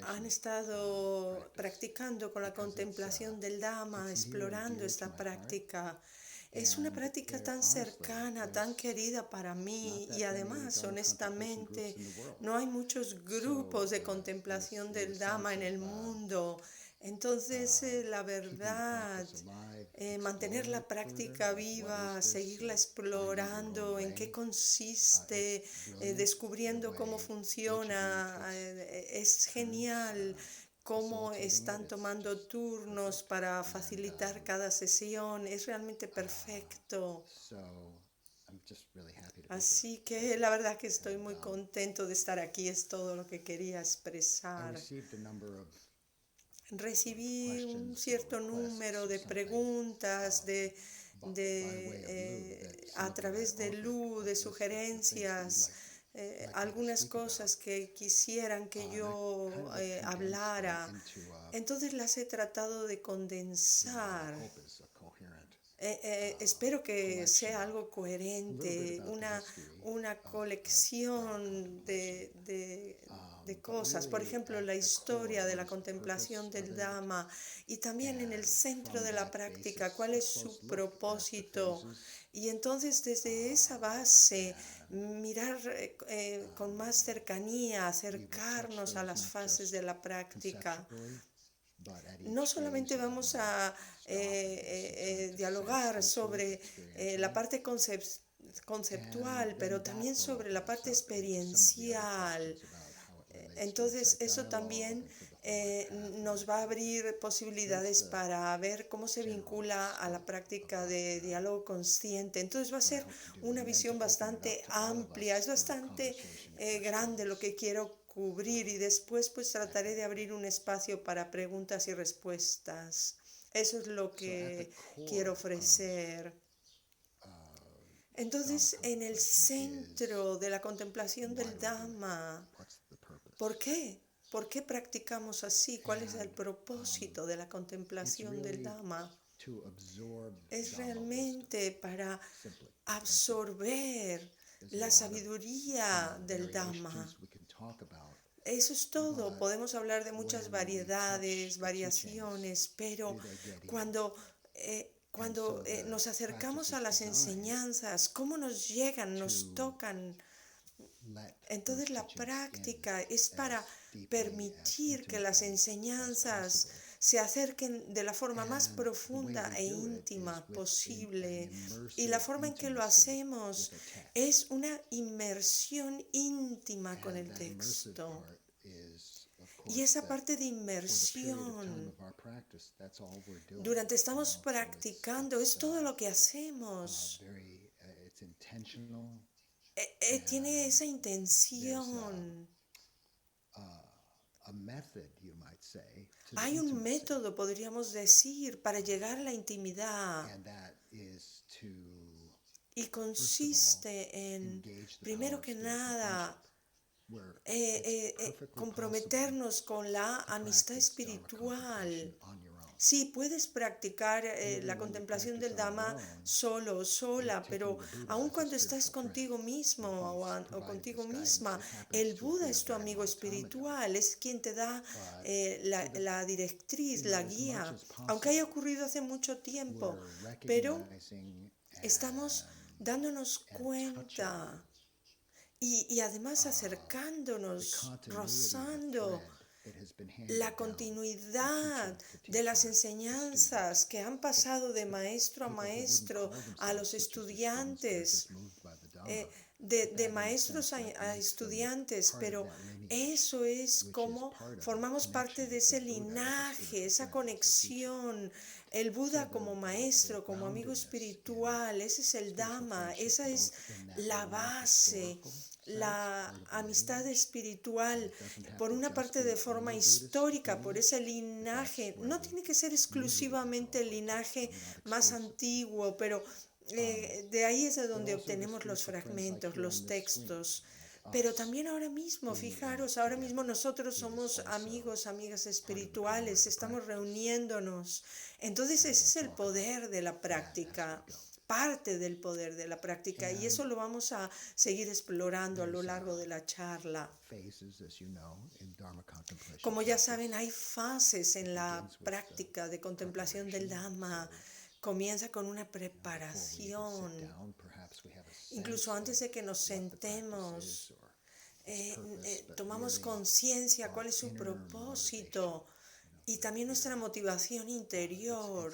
han estado practicando con la contemplación del Dhamma, explorando esta práctica. Es una práctica tan cercana, tan querida para mí y además, honestamente, no hay muchos grupos de contemplación del Dhamma en el mundo. Entonces, la verdad, mantener la práctica viva, seguirla explorando, en qué consiste, descubriendo cómo funciona, es genial cómo están tomando turnos para facilitar cada sesión, es realmente perfecto. Así que la verdad que estoy muy contento de estar aquí, es todo lo que quería expresar. Recibí un cierto número de preguntas a través de Lu, de sugerencias, algunas cosas que quisieran que yo hablara. Entonces las he tratado de condensar. Espero que sea algo coherente, una colección de cosas. Por ejemplo, la historia de la contemplación del Dhamma y también en el centro de la práctica, cuál es su propósito. Y entonces desde esa base mirar con más cercanía, acercarnos a las fases de la práctica. No solamente vamos a dialogar sobre la parte conceptual, pero también sobre la parte experiencial. Entonces, eso también nos va a abrir posibilidades para ver cómo se vincula a la práctica de diálogo consciente. Entonces, va a ser una visión bastante amplia, es bastante grande lo que quiero cubrir y después pues trataré de abrir un espacio para preguntas y respuestas. Eso es lo que quiero ofrecer. Entonces, en el centro de la contemplación del Dhamma, ¿por qué? ¿Por qué practicamos así? ¿Cuál es el propósito de la contemplación del Dhamma? Es realmente para absorber la sabiduría del Dhamma. Eso es todo. Podemos hablar de muchas variedades, variaciones, pero cuando nos acercamos a las enseñanzas, cómo nos llegan, nos tocan. Entonces la práctica es para permitir que las enseñanzas se acerquen de la forma más profunda e íntima posible. Y la forma en que lo hacemos es una inmersión íntima con el texto. Y esa parte de inmersión, durante estamos practicando, es todo lo que hacemos. Tiene esa intención. Hay un método, podríamos decir, para llegar a la intimidad. Y consiste en, primero que nada, comprometernos con la amistad espiritual. Sí, puedes practicar la contemplación del Dhamma solo o sola, pero aun cuando estás contigo mismo o contigo misma, el Buda es tu amigo espiritual, es quien te da la directriz, la guía, aunque haya ocurrido hace mucho tiempo, pero estamos dándonos cuenta y además acercándonos, rozando la continuidad de las enseñanzas que han pasado de maestro a maestro a los estudiantes, de maestros a estudiantes, pero eso es como formamos parte de ese linaje, esa conexión. El Buda como maestro, como amigo espiritual, ese es el Dhamma, esa es la base. La amistad espiritual, por una parte de forma histórica, por ese linaje, no tiene que ser exclusivamente el linaje más antiguo, pero de ahí es de donde obtenemos los fragmentos, los textos. Pero también ahora mismo, fijaros, ahora mismo nosotros somos amigos, amigas espirituales, estamos reuniéndonos. Entonces ese es el poder de la práctica. parte del poder de la práctica, y eso lo vamos a seguir explorando a lo largo de la charla. Como ya saben, hay fases en la práctica de contemplación del Dhamma. Comienza con una preparación. Incluso antes de que nos sentemos, tomamos conciencia cuál es su propósito y también nuestra motivación interior.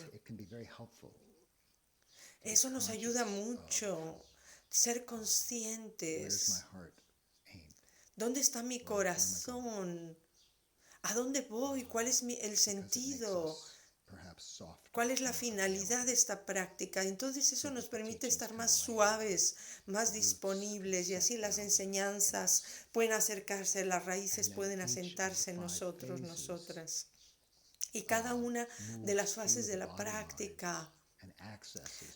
Eso nos ayuda mucho, ser conscientes. ¿Dónde está mi corazón? ¿A dónde voy? ¿Cuál es el sentido? ¿Cuál es la finalidad de esta práctica? Entonces eso nos permite estar más suaves, más disponibles, y así las enseñanzas pueden acercarse, las raíces pueden asentarse en nosotros, nosotras. Y cada una de las fases de la práctica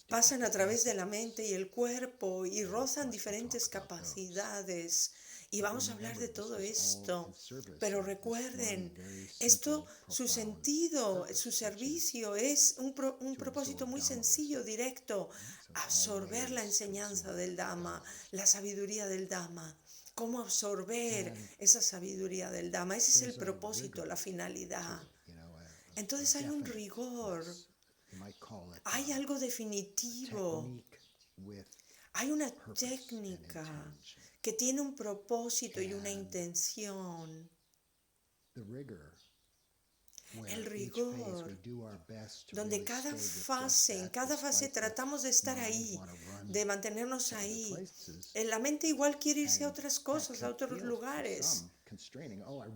pasan a través de la mente y el cuerpo y rozan diferentes capacidades. Y vamos a hablar de todo esto, pero recuerden, esto, su sentido, su servicio es un propósito muy sencillo, directo: absorber la enseñanza del Dhamma, la sabiduría del Dhamma. ¿Cómo absorber esa sabiduría del Dhamma? Ese es el propósito, la finalidad. Entonces hay un rigor, hay algo definitivo, hay una técnica que tiene un propósito y una intención. El rigor, donde en cada fase tratamos de estar ahí, de mantenernos ahí. La mente igual quiere irse a otras cosas, a otros lugares.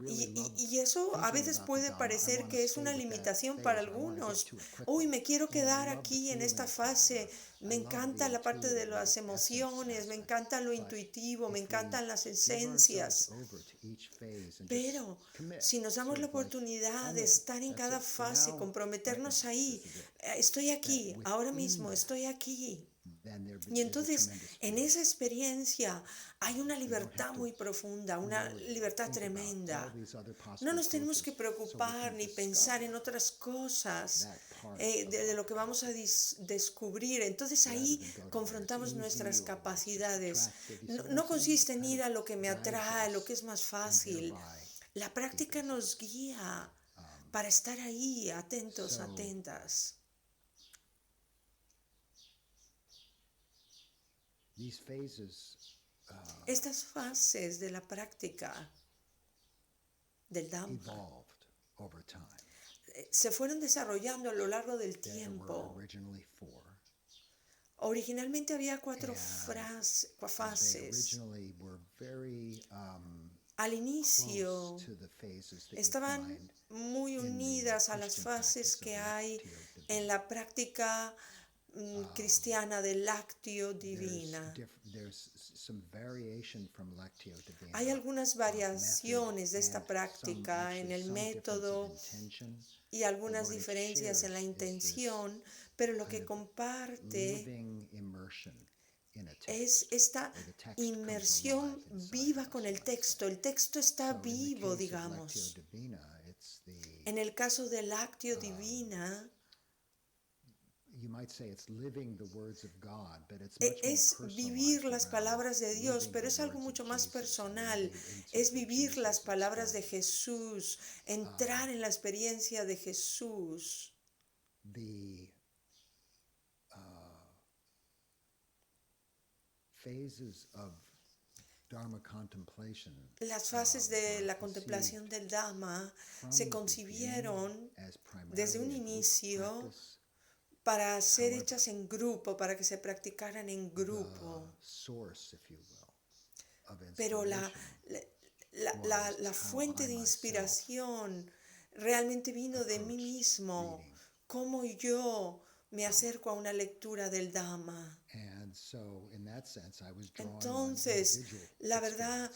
Y eso a veces puede parecer que es una limitación para algunos. Uy, me quiero quedar aquí en esta fase. Me encanta la parte de las emociones, me encanta lo intuitivo, me encantan las esencias. Pero si nos damos la oportunidad de estar en cada fase, comprometernos ahí, estoy aquí, ahora mismo estoy aquí. Y entonces, en esa experiencia hay una libertad muy profunda, una libertad tremenda. No nos tenemos que preocupar ni pensar en otras cosas de lo que vamos a descubrir. Entonces ahí confrontamos nuestras capacidades. No consiste en ir a lo que me atrae, lo que es más fácil. La práctica nos guía para estar ahí, atentos, atentas. Estas fases de la práctica del Dhamma se fueron desarrollando a lo largo del tiempo. Originalmente había 4 fases. Al inicio estaban muy unidas a las fases que hay en la práctica cristiana de Lectio Divina. Hay algunas variaciones de esta práctica en el método y algunas diferencias en la intención, pero lo que comparte es esta inmersión viva con el texto. El texto está vivo, digamos. En el caso de Lectio Divina, es vivir las palabras de Dios, pero es algo mucho más personal. Es vivir las palabras de Jesús, entrar en la experiencia de Jesús. Las fases de la contemplación del Dhamma se concibieron desde un inicio para ser hechas en grupo, para que se practicaran en grupo. Pero la fuente de inspiración realmente vino de mí mismo, cómo yo me acerco a una lectura del Dhamma. Entonces, la verdad,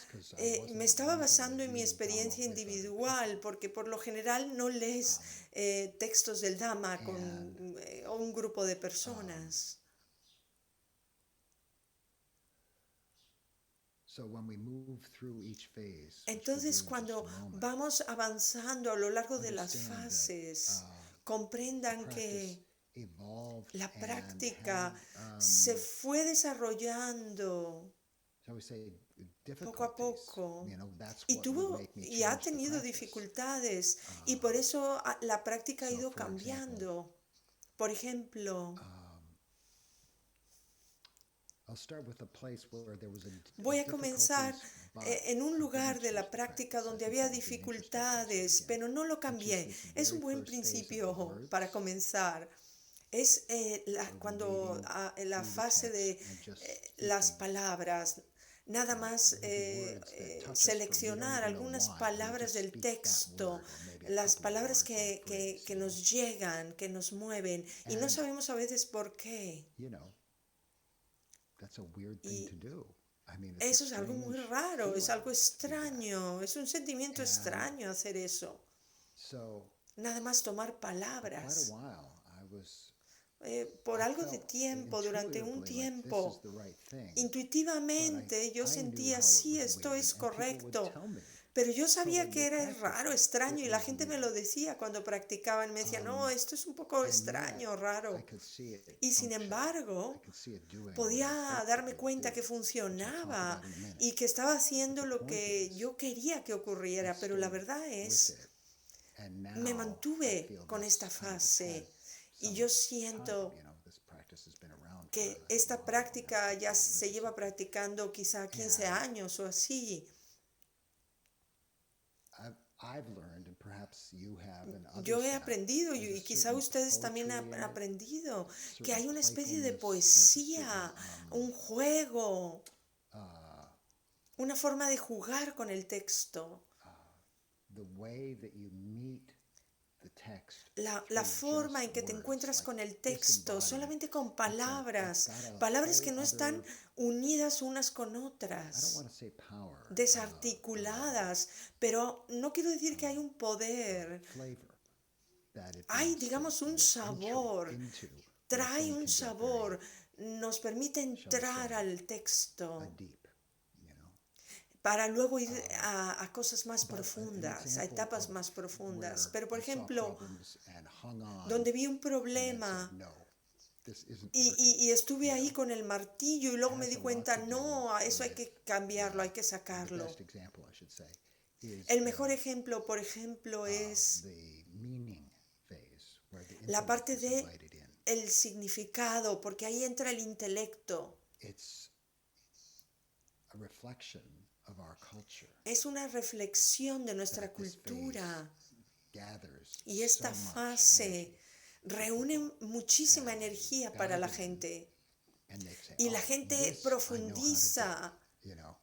me estaba basando en mi experiencia individual, porque por lo general no lees textos del Dhamma con un grupo de personas. Entonces, cuando vamos avanzando a lo largo de las fases, comprendan que evolved La and práctica had, se fue desarrollando shall we say, poco a difficulties. poco That's y what would tuvo make me y ha change the tenido practice. dificultades y por eso la práctica ha So, ido for example, cambiando. Por ejemplo, I'll start with a place where there was a voy a comenzar difficulties, but en un I didn't lugar de change la the práctica practice. I donde think había that would be an interesting place to dificultades, begin, pero no lo which is cambié. this Es un very buen first phase of the principio para words, comenzar. Es where we're cuando reading la through the fase de text and just las speaking. palabras, nada más Maybe words that touch us, but we don't seleccionar even know algunas why, and we palabras just del speak that texto, word, or maybe a las couple of palabras words in a phrase, que nos llegan, que nos mueven, y no And, sabemos a veces por qué. That's a weird thing to do. I mean, it's Eso a es algo muy strange raro, es algo feeling to do that. extraño, es un sentimiento And extraño hacer eso. so, Nada más tomar for quite a palabras. while, Por I algo de felt tiempo, durante un intuitively like this is tiempo, the right thing, but intuitivamente yo I knew sentía, how it sí, was esto weird, es and people would correcto. tell me, Pero yo oh, sabía when que you era practiced raro, it, extraño, it y la was gente me lo weird. decía cuando practicaban. Me decían, no, esto es un poco And yet, extraño, I raro. could see it Y sin function. I embargo, could see it doing what I podía hoped darme it would cuenta que do, which I'll talk funcionaba about in a minute. y que estaba But haciendo the lo point que is, yo quería que I ocurriera, pero la stayed verdad with es, it, and me now I mantuve feel con esta this kind of has fase had y some yo time. siento This practice has been around for que a esta while now, práctica 15 ya years se or lleva something. practicando quizá 15 And años o así. I've learned, and perhaps you have, and Yo others he have, aprendido there's a y quizá certain ustedes también poetry han in it, aprendido que certain hay una especie de playfulness, there's a poesía, certain un juego, uh, una forma de jugar con el texto. the way that you meet the text La through forma en just que te words, encuentras like con el texto, disembodied. solamente con It's got palabras, a palabras que whole no están other, unidas unas con I don't otras, want to say power, desarticuladas, pero no quiero decir que hay un poder, flavor that it hay, brings to digamos, un the entry sabor, into trae thing un can get sabor, very, nos permite shall we entrar say, al texto deep, para luego ir a cosas más But an profundas, a example etapas of más profundas. where Pero, por I saw ejemplo, problems and hung on donde vi un and then problema said, no, this isn't y, working. y estuve ahí con el martillo y luego me Has di a lot cuenta, to do no, a eso hay with que cambiarlo, hay que the sacarlo. best example, I should say, is El mejor ejemplo, por ejemplo, es the meaning phase, where the la intellect parte is de invited in. el significado, porque ahí entra el intelecto. It's a reflection of our culture. Es una reflexión de nuestra That this cultura. phase gathers Y esta so much fase energy reúne muchísima and energía dive para la in, gente. and they say, Y la oh, gente this I know how to do. profundiza.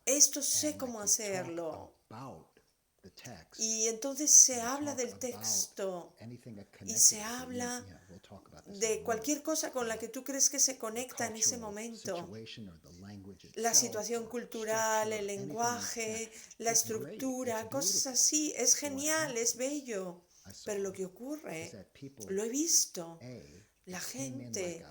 Esto sé And cómo like you hacerlo. talk about the text, Y entonces se you habla talk del about texto anything that y connected se with it. habla We'll talk about this in a de moment. cualquier cosa con la que tú crees que se The conecta en ese cultural momento. situation or the language La itself, situación or cultural, structure, el anything like lenguaje, that. la It's great, estructura, it's cosas beautiful. así. Es But what genial, es happens, bello. I saw, Pero lo que is ocurre, that people, lo he visto, la it came in like gente,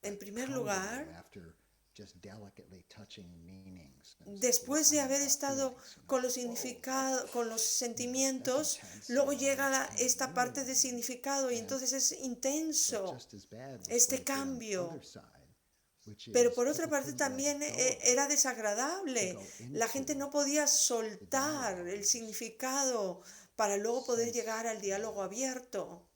en primer pounding lugar, you after just delicately touching meanings. And después de I haber mean, estado feelings, con los whoa, significados, con los sentimientos, that's intense, luego llega it's kind of esta parte de new. significado y And entonces es But intenso just as bad was este going through on the cambio. other side, which Pero is por otra people parte couldn't let también go of era it, desagradable. to go La gente into no podía the soltar dialogue, el which is significado para luego poder sense llegar al diálogo abierto,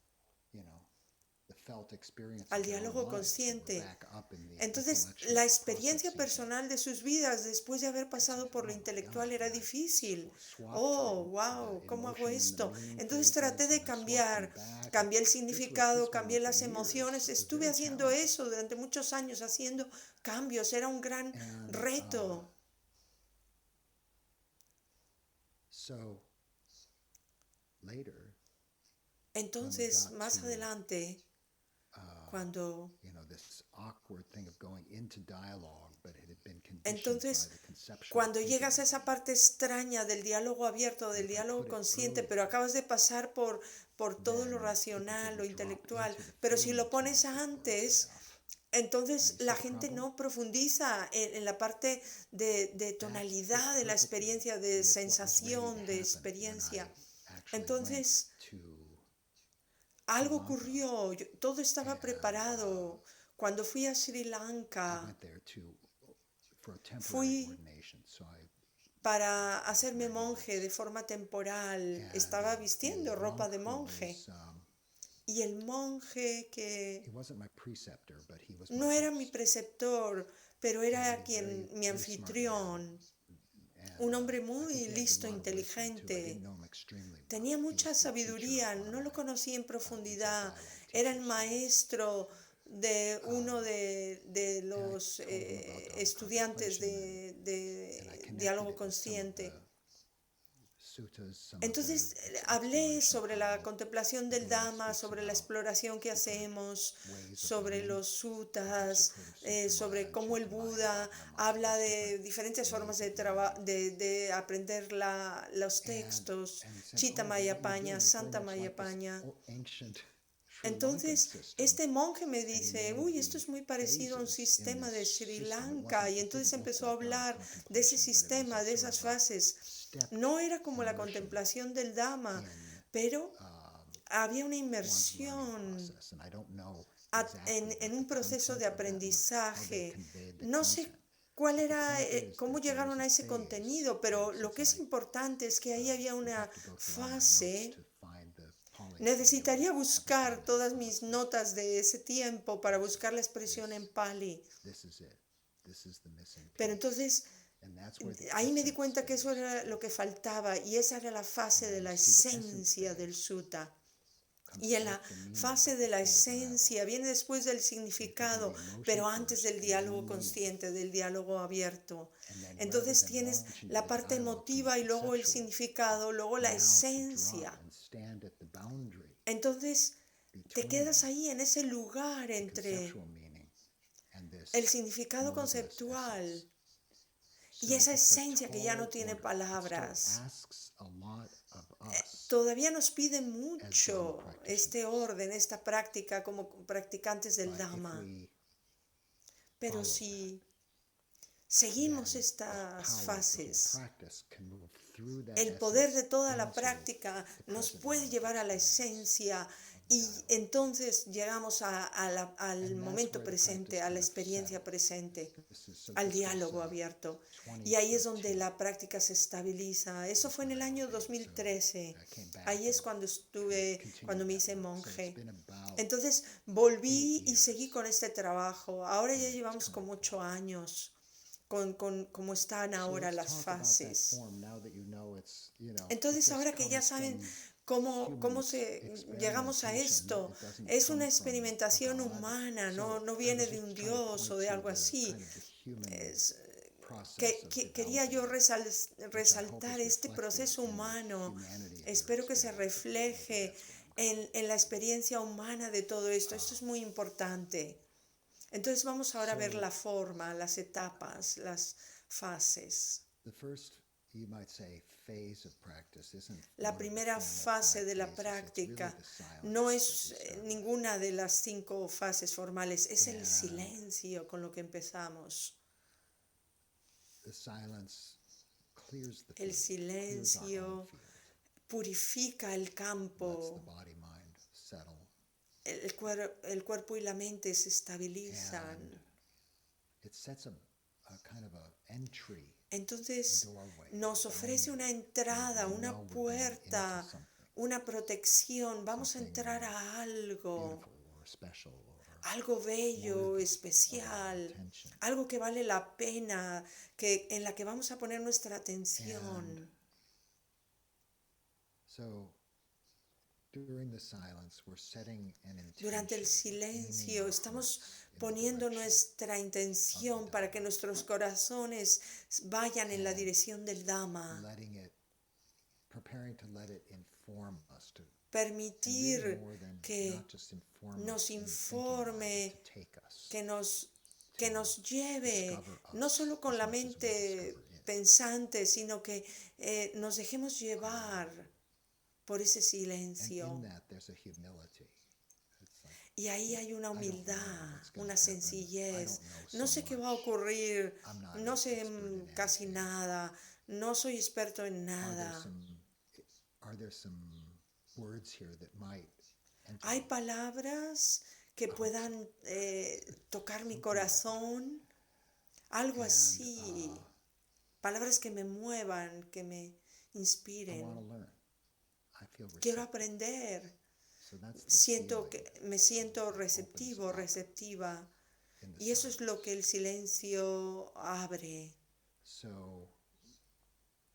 the felt experience al of their own diálogo lives that were consciente. back up in the Entonces, intellectual la experiencia processing. personal de sus vidas después de haber It's like, pasado por lo oh my intelectual God, era I difícil. swapped Oh, from wow, the ¿cómo hago emotion and the esto? meaning Entonces traté phases, de and I swapped them cambiar, back. cambié el This significado, went cambié on for las years. emociones. It was Estuve very haciendo challenging. eso durante muchos años, haciendo cambios. Era un gran And reto. so later, Entonces, got más to, adelante, cuando this awkward thing of going into dialogue, but it had been conditioned Entonces, by the conceptual cuando thinking llegas a esa mind. parte extraña del diálogo abierto, del If I diálogo put it consciente, early, pero acabas de pasar por todo lo then people racional, lo would drop intelectual, into the pero si feeling lo too pones much is where it paid antes, off. entonces You see la the gente problem? no profundiza en la parte de That tonalidad fit de la perfectly experiencia, de with what was ready to sensación, de happen when experiencia. I actually Entonces, went to algo Lanka, ocurrió, todo estaba and preparado. Cuando fui a Sri I Lanka, went there for a temporary fui ordination. So I para was hacerme wearing monje de this, forma temporal. and Estaba the vistiendo ropa monk de who monje. was Y el monje he que wasn't my preceptor, but he was my no era mi host, preceptor, pero and era he's very mi very smart man. anfitrión. And Un hombre I think muy he had a listo, lot of wisdom too. I didn't inteligente. know him extremely well. Tenía He was mucha the teacher sabiduría, of one no of lo my conocí en Insight profundidad. Dialogue Era el teacher students. maestro de uno de And I los told him about Dharma estudiantes contemplation, and I de connected diálogo it with some of the consciente. suttas, some of the Entonces hablé exploration sobre la how contemplación the del Buddha Dhamma, speaks sobre la about exploración que different hacemos, ways of sobre learning. los Perhaps suttas, you've heard of Sutta sobre Maya, cómo el Chitta Maya, Buda Bhavana Maya. habla There's de different diferentes formas ways of learning. de aprender los And textos, he said, Chitta "Oh, what you're Mayapaña, doing is very Santa much like this Mayapaña." ancient Sri Lankan Entonces, system." este monje me And he dice, named uy, esto es the muy parecido a un phases in sistema this de Sri system. Lanka. Y It entonces didn't look empezó a like Dharma hablar de ese contemplation, but it was sistema, a de sort esas of a fases. step No era como la immersion contemplación del Dhamma, in pero había una one's learning inmersión process. And I don't know exactly en what un the proceso de content of that, how they aprendizaje. conveyed the No sé content. cuál But the era, point is cómo that there llegaron was a a ese phase, contenido, and pero lo since que es importante es que ahí había would una have to go through all my notes fase. to find the Pali Necesitaría formula of buscar attendance todas mis process. notas de ese tiempo para buscar la expresión en Pali. This is it. This is the missing Pero piece. entonces And that's where the ahí me di essence cuenta que eso is. era lo que faltaba y esa era la fase de And la you see the essence esencia del phase sutta. comes Y en la after meaning, fase but de la before dialogue. esencia viene después del You can do significado, the emotion pero antes first del and then diálogo meaning. consciente, del diálogo abierto. And then rather Entonces than tienes launching la the parte dialogue from the emotiva y luego el conceptual, significado, luego la now to esencia. drop and stand at the boundary Entonces te between quedas ahí en ese lugar the entre conceptual meaning and this el significado modalist conceptual essence. y So esa it's a esencia que ya no tall tiene order. It palabras. still asks a lot of us Todavía nos pide as Dharma mucho este practitioners. orden, esta práctica como practicantes del But if Dhamma. we Pero follow si that, seguimos then the estas power of the whole fases, practice can move through that el poder de essence toda la into práctica the nos present puede moment llevar a la experience esencia of the y dialogue. entonces llegamos al And that's momento where the presente, practice a la kind of experiencia settled. presente, So al this was diálogo abierto. Y ahí es donde 2013. la práctica se estabiliza. Eso fue en el año 2013. I came back Ahí es and cuando continued cuando me that hice work. So monje. it's been about Entonces volví 8 y seguí years. con este trabajo. Ahora ya It's llevamos come como and 8 años con cómo están So ahora let's las talk about that fases. form now that you know it's, it Entonces just ahora que ya comes saben from cómo human llegamos a experimentation. esto, It doesn't es come una from experimentación God. humana, So no I viene was de just un trying to Dios point o de to algo the así. kind of the human Es, process of quería yo developing it, which I hope resaltar is este reflected proceso in the humano. humanity of your Espero que se experience. Maybe refleje that's where I'm en la experiencia humana de todo esto. Esto es muy importante. Entonces vamos ahora a ver So- la forma, las etapas, las fases. The first, you might say, phase of practice isn't La one of the primera formal fase 5 de la phases. It's really práctica the silence no that es you start with. ninguna de las 5 fases formales, es el Yeah. silencio con lo que empezamos. The silence clears the El field, clears our silencio own field, purifica el lets the campo, body mind settle. el cuerpo y la mente se estabilizan. And it sets a kind of a entry, Entonces doorway, nos a ofrece una boundary, entrada, where we una know we're going puerta, into something una protección. Vamos a Something entrar a algo, beautiful or special or algo bello, worthy of our especial, attention. algo que vale la pena, en la que vamos a poner nuestra atención. So during the silence, we're setting an intention. Durante el aiming silencio our estamos hearts in the poniendo direction nuestra intención para que nuestros corazones vayan en la dirección del Dhamma. letting it, preparing to let it inform us to, and really Permitir more than que not just inform nos us in the thinking informe, mind, but to take us. que nos lleve, discover no us solo con as la much as we mente discover it. pensante, sino que nos dejemos llevar por ese And silencio. in that, there's a humility. It's like, Y ahí hay una I don't know humildad, what's gonna una happen. sencillez. I don't know No so sé qué va a much. ocurrir, I'm not no an sé expert in casi anything. nada, no soy experto en Are there nada. some words here that might enter Hay me. palabras que puedan tocar mi corazón, algo And así, palabras que me muevan, que me I want to inspiren. learn. I feel Quiero receptive. aprender. So that's the Siento feeling me siento that opens receptivo, up receptiva. in the Y eso es lo silence. que el silencio abre. So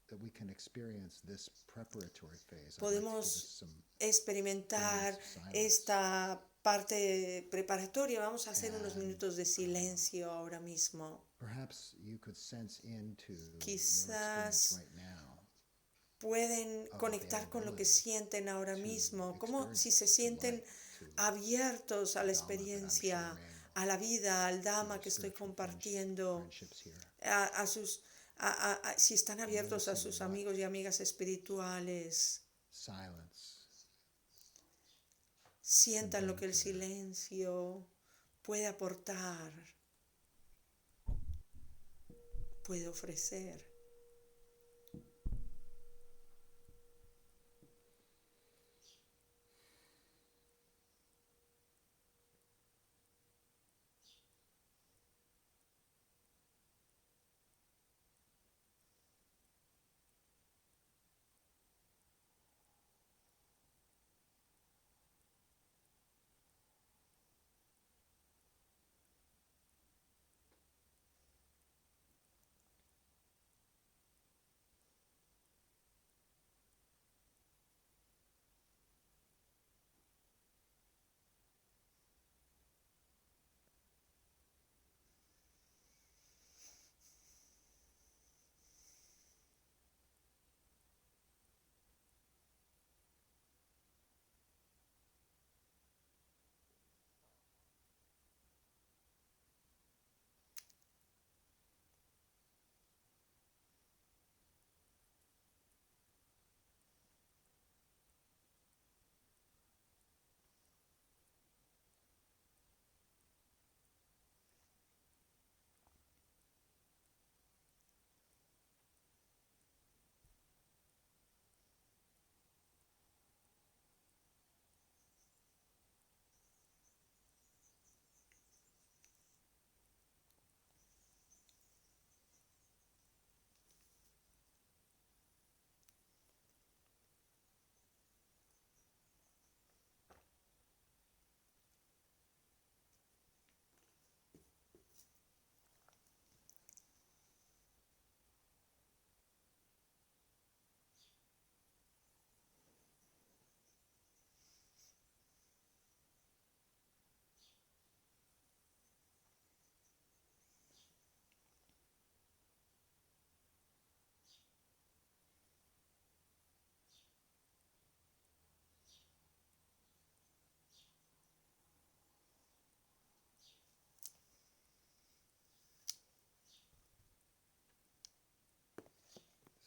that we can experience this preparatory phase, I'd like to give us Podemos some experimentar moments of silence. esta parte preparatoria. Vamos a hacer unos And minutos de silencio ahora mismo. perhaps you could sense into your experience Quizás right now pueden of conectar con lo que availability sienten ahora to mismo, como si se experience, to sienten light, to abiertos a the la Dhamma that I'm experiencia, sharing, a la vida, al to Dhamma your que estoy spiritual compartiendo, friendships here, a sus, si están abiertos a noticing sus what amigos y amigas espirituales, silence sientan lo bring que el to them. silencio puede aportar, puede ofrecer.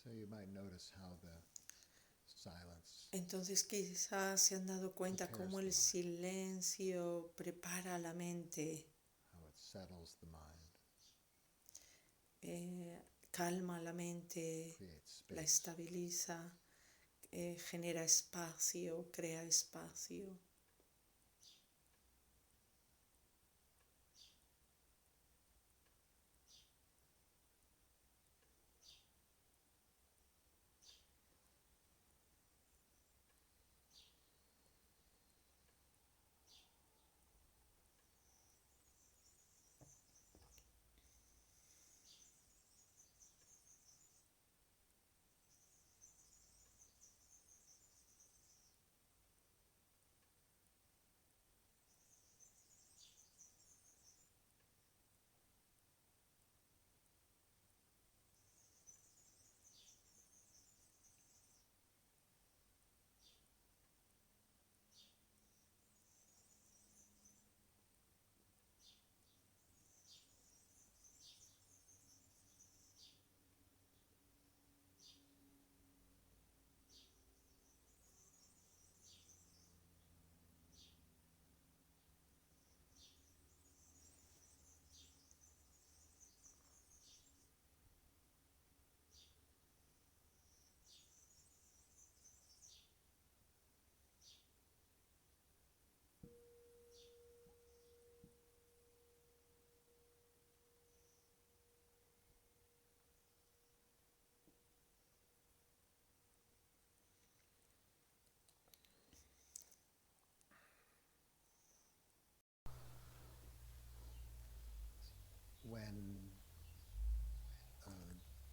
So you might notice how the silence Entonces quizás se han dado cuenta prepares cómo the el mind, silencio prepara la mente, how it settles the mind, calma la mente, creates la space. estabiliza, genera espacio, crea espacio.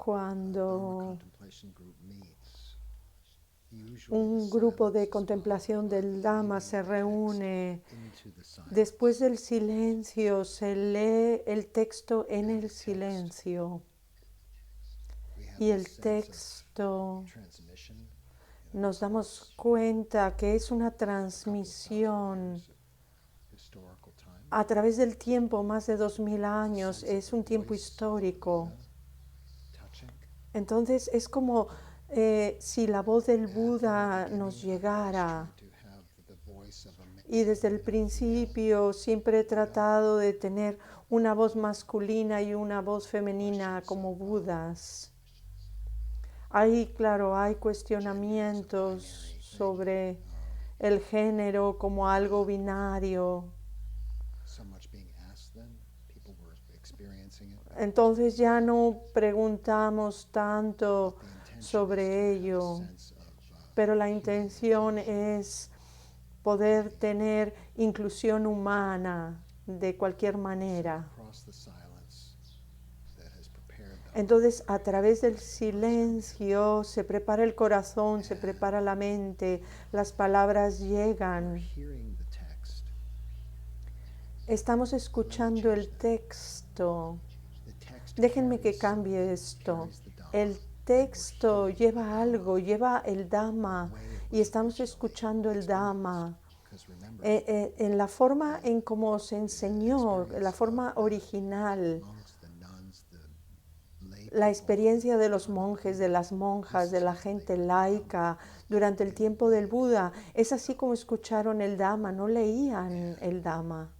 Cuando contemplation group meets, usually un the grupo de silence is contemplación del Dhamma se reúne, into the silence. después del silencio se lee el texto en el silencio. We have Y this el sense texto, of transmission. nos damos cuenta que es una transmisión Historical time. a través del tiempo, más de 2000 años, es un tiempo histórico. Touching. Entonces es como si la voz del Buda nos llegara. To have the voice of a man. Y desde el principio siempre he tratado de tener una voz masculina y una voz femenina como Budas. Claro, hay cuestionamientos sobre el género como algo binario. So much being asked then, people were experiencing it. Entonces ya no preguntamos tanto sobre ello, Sense of pero la intención es poder tener inclusión humana de cualquier manera. across the silence that has prepared the Entonces, a través del silencio se prepara el corazón, se prepara la mente, las palabras llegan. hearing the text. Estamos escuchando el texto. The text Déjenme que cambie esto. El texto lleva algo, lleva el Dhamma y estamos escuchando el Dhamma. because remember, En la forma en cómo se enseñó, la forma original, monks, the nuns, the lay la experiencia de los monjes, de las monjas, de la gente laica durante el tiempo del Buda, es así como escucharon el Dhamma, no leían el Dhamma.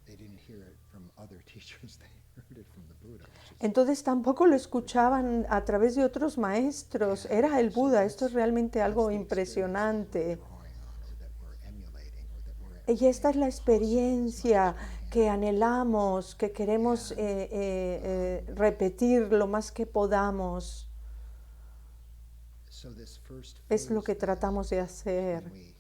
they didn't hear it from other teachers, they heard it from the Buddha, which is Entonces tampoco lo escuchaban a través de otros maestros, era el Buda. Esto es realmente algo impresionante. drawing on or that we're emulating or that we're Y esta es la experiencia que anhelamos, que queremos repetir lo más que podamos. so this first Es lo phase que tratamos de hacer. when we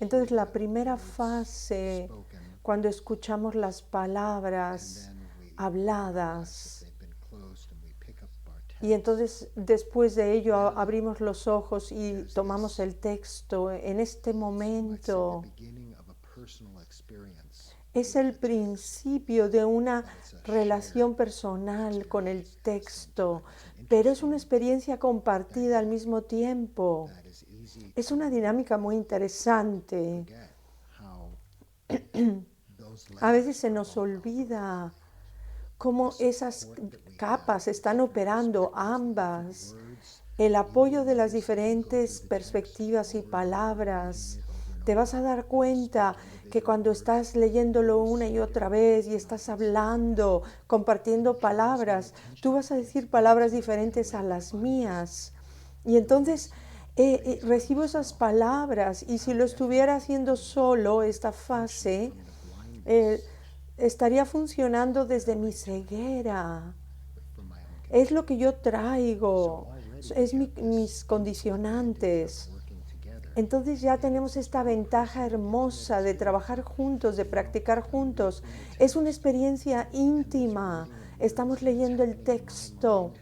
Entonces la primera fase, spoken cuando escuchamos las palabras then we habladas, they've been closed and we pick up our text. y entonces después de ello abrimos los ojos y tomamos el texto. En este momento The beginning of a personal experience es el principio de una relación personal con el texto, pero es una experiencia compartida al mismo tiempo. that is easy Es una dinámica muy interesante. to get how those A veces se nos olvida cómo esas capas están operando ambas. El apoyo de las diferentes perspectivas y palabras. Te vas a dar cuenta que cuando estás leyéndolo una y otra vez y estás hablando, compartiendo palabras, tú vas a decir palabras diferentes a las mías. Y entonces recibo esas palabras, y si lo estuviera haciendo solo esta fase, estaría funcionando desde mi ceguera. from my own Es lo que yo traigo, es mis condicionantes. working together. Entonces ya tenemos esta ventaja hermosa de trabajar juntos, de practicar juntos. Es una experiencia íntima. Estamos leyendo el texto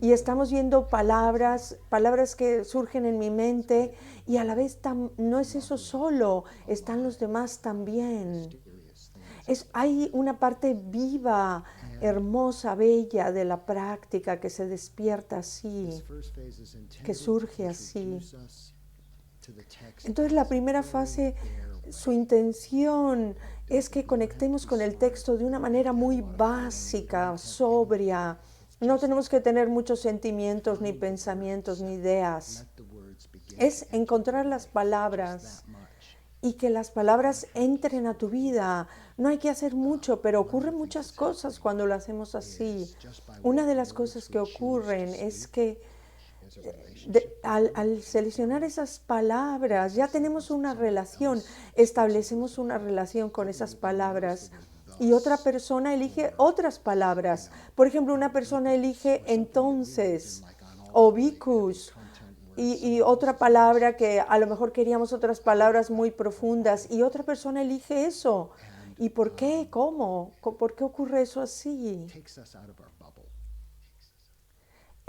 y estamos viendo palabras que surgen en mi mente, y a la vez no es eso solo, están los demás también. Hay una parte viva, hermosa, bella de la práctica que se despierta así, First phase is intended que surge así. to us to the text. Entonces la primera fase, su intención es que conectemos con el texto de una manera muy básica, sobria. No tenemos que tener muchos sentimientos, ni pensamientos, ni ideas. Let the words begin Es encontrar las palabras much. y que las palabras entren a tu vida. No hay que hacer mucho, pero ocurren muchas cosas cuando lo hacemos así. Una de las cosas que ocurren es que al seleccionar esas palabras, ya tenemos una relación, establecemos una relación con esas palabras, y otra persona elige otras palabras. Por ejemplo, una persona elige entonces o bhikkhus, y otra palabra que a lo mejor queríamos otras palabras muy profundas, y otra persona elige eso. ¿Y por qué? ¿Cómo? ¿Por qué ocurre eso así? Takes us out of our bubble.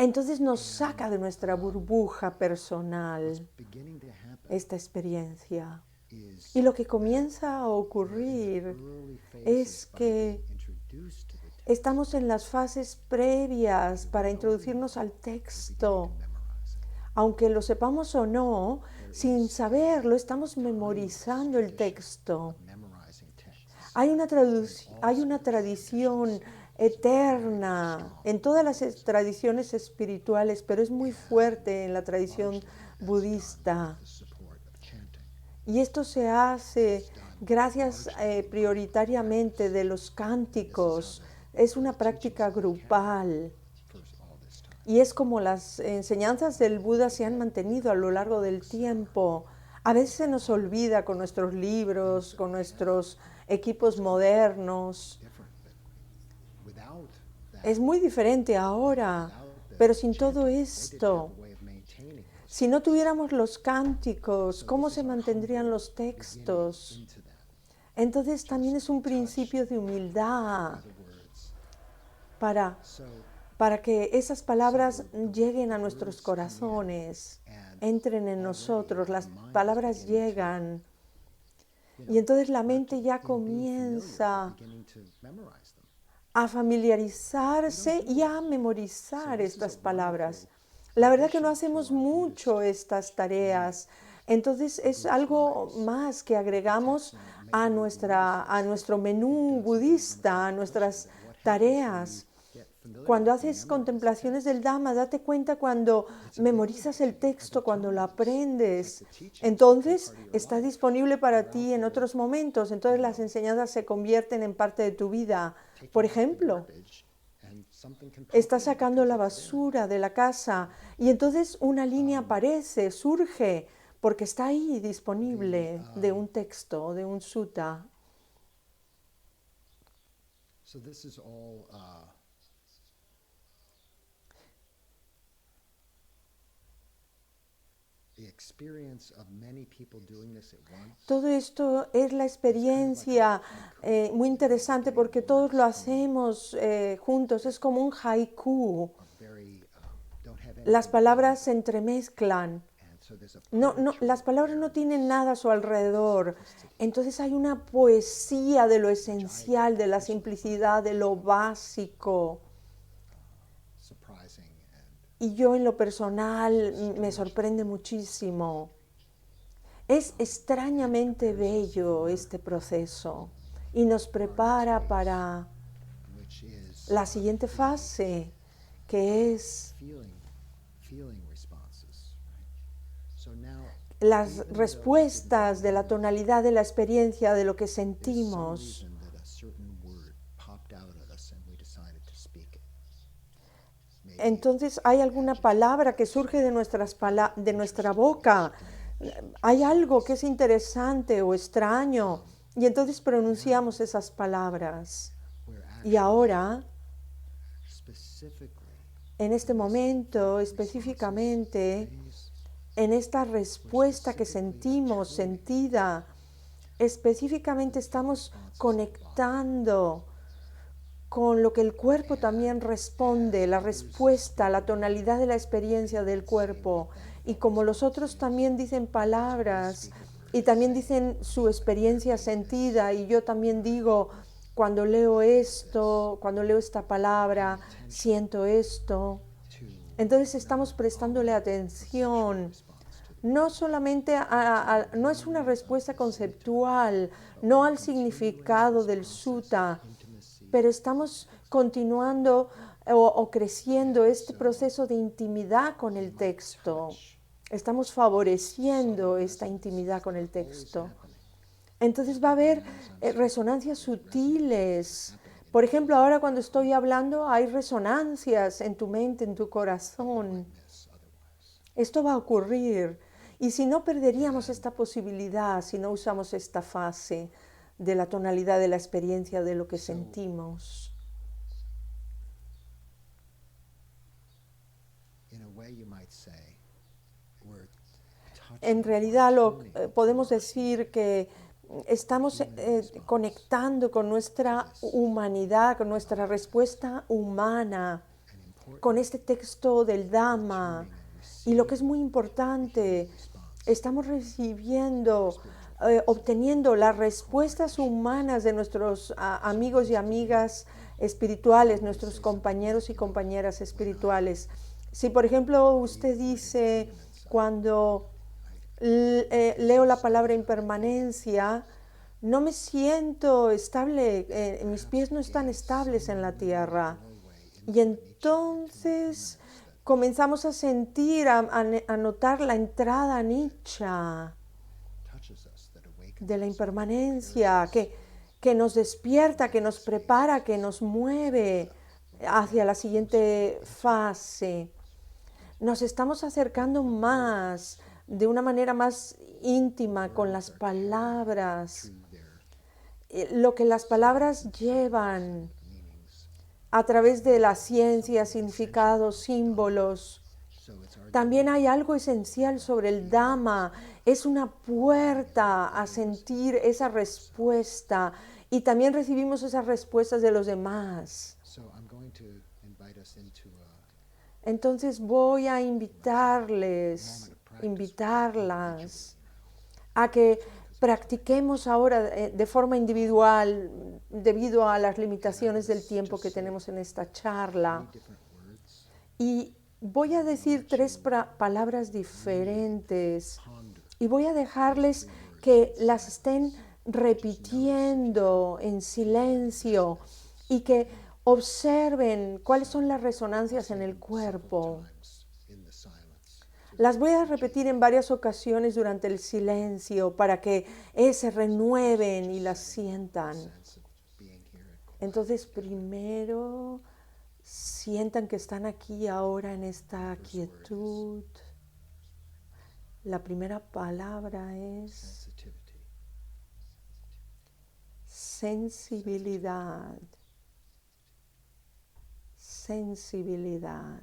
entonces nos saca de nuestra burbuja personal beginning to happen esta experiencia. is Y lo que comienza a ocurrir early es phases by que being introduced to the text, estamos en las fases previas para introducirnos al texto. memorize it. Aunque lo sepamos o no, sin saberlo, estamos memorizando el texto. Memorizing texts. Hay una tradición eterna en todas las tradiciones espirituales, pero es muy fuerte en la tradición budista. The support of chanting. Y esto se hace gracias prioritariamente de los cánticos. Es una práctica grupal. First, all this time. Y es como las enseñanzas del Buda se han mantenido a lo largo del tiempo. A veces se nos olvida con nuestros libros, con nuestros equipos modernos. Different, but without that, Es muy diferente ahora, pero sin todo esto, the way of maintaining those si no tuviéramos los cánticos, ¿cómo se mantendrían los textos? into that, Entonces también es un principio de humildad the words. para, So, para que esas palabras lleguen a nuestros corazones, entren en nosotros, las palabras llegan. Y entonces la mente ya comienza beginning to memorize them. a familiarizarse y a memorizar estas palabras. La verdad que no hacemos mucho estas tareas. Entonces es algo más que agregamos a nuestro menú budista, a nuestras tareas. Cuando haces contemplaciones del Dhamma, date cuenta cuando memorizas el texto, cuando lo aprendes. Entonces está disponible para ti en otros momentos. Entonces las enseñanzas se convierten en parte de tu vida. Por ejemplo, And something can estás sacando la basura de la casa y entonces una línea aparece, surge, porque está ahí disponible de un texto, de un sutta. So this is all the experience of many people doing this at once. Todo esto es la experiencia muy interesante porque todos lo hacemos juntos. Es como un haiku. Very don't have any. Las palabras se entremezclan. And so there's a Las palabras no tienen nada a su alrededor. Entonces hay una poesía de lo esencial, de la simplicidad, de lo básico. surprising and Y yo en lo personal me sorprende muchísimo. Es extrañamente bello este proceso y nos prepara para which is la siguiente fase, que es feeling responses. Right? So now las respuestas de la tonalidad de la experiencia, de lo que some sentimos. reason that a certain word popped out at us and we decided to speak it. Entonces hay alguna palabra que surge de nuestra boca. Hay algo que es interesante o extraño y entonces pronunciamos esas palabras. We're Y ahora, specifically en este momento, específicamente, en esta respuesta que sentimos, sentida, específicamente estamos conectando con lo que el cuerpo también responde, la respuesta, la tonalidad de la experiencia del cuerpo. Y como los otros también dicen palabras y también dicen su experiencia sentida, y yo también digo, cuando leo esto, cuando leo esta palabra, siento esto. Entonces estamos prestándole atención. No solamente no es una respuesta conceptual, no al significado del sutta, pero estamos continuando o creciendo este proceso de intimidad con el texto. Estamos favoreciendo esta intimidad con el texto. Entonces va a haber resonancias sutiles. Por ejemplo, ahora cuando estoy hablando hay resonancias en tu mente, en tu corazón. Esto va a ocurrir. Y si no, perderíamos esta posibilidad si no usamos esta fase de la tonalidad de la experiencia de lo que sentimos. En realidad podemos decir que estamos conectando con nuestra humanidad, con nuestra respuesta humana con este texto del Dhamma. Y lo que es muy importante, estamos recibiendo, obteniendo las respuestas humanas de nuestros amigos y amigas espirituales, nuestros compañeros y compañeras espirituales. Si, por ejemplo, usted dice, cuando leo la palabra impermanencia, no me siento estable, mis pies no están estables en la tierra. Y entonces comenzamos a sentir, a notar la entrada anicca de la impermanencia, que nos despierta, que nos prepara, que nos mueve hacia la siguiente fase. Nos estamos acercando más, de una manera más íntima con las palabras, lo que las palabras llevan a través de la ciencia, significados, símbolos. También hay algo esencial sobre el Dhamma, es una puerta a sentir esa respuesta y también recibimos esas respuestas de los demás. Entonces voy a invitarlas a que practiquemos ahora de forma individual debido a las limitaciones del tiempo que tenemos en esta charla. Y voy a decir 3 palabras diferentes y voy a dejarles que las estén repitiendo en silencio y que observen cuáles son las resonancias en el cuerpo. Las voy a repetir en varias ocasiones durante el silencio para que se renueven y las sientan. Entonces, primero, sientan que están aquí ahora en esta quietud. La primera palabra es sensibilidad. Sensibilidad.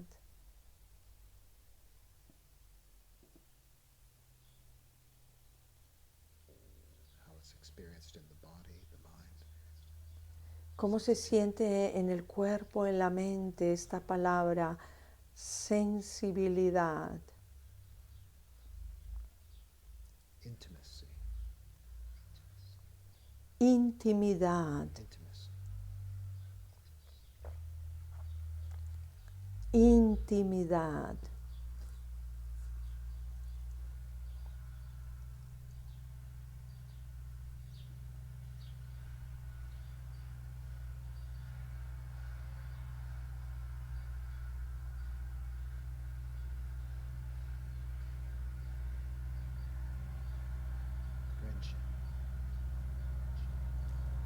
¿Cómo se siente en el cuerpo, en la mente esta palabra sensibilidad? Intimidad. Intimidad.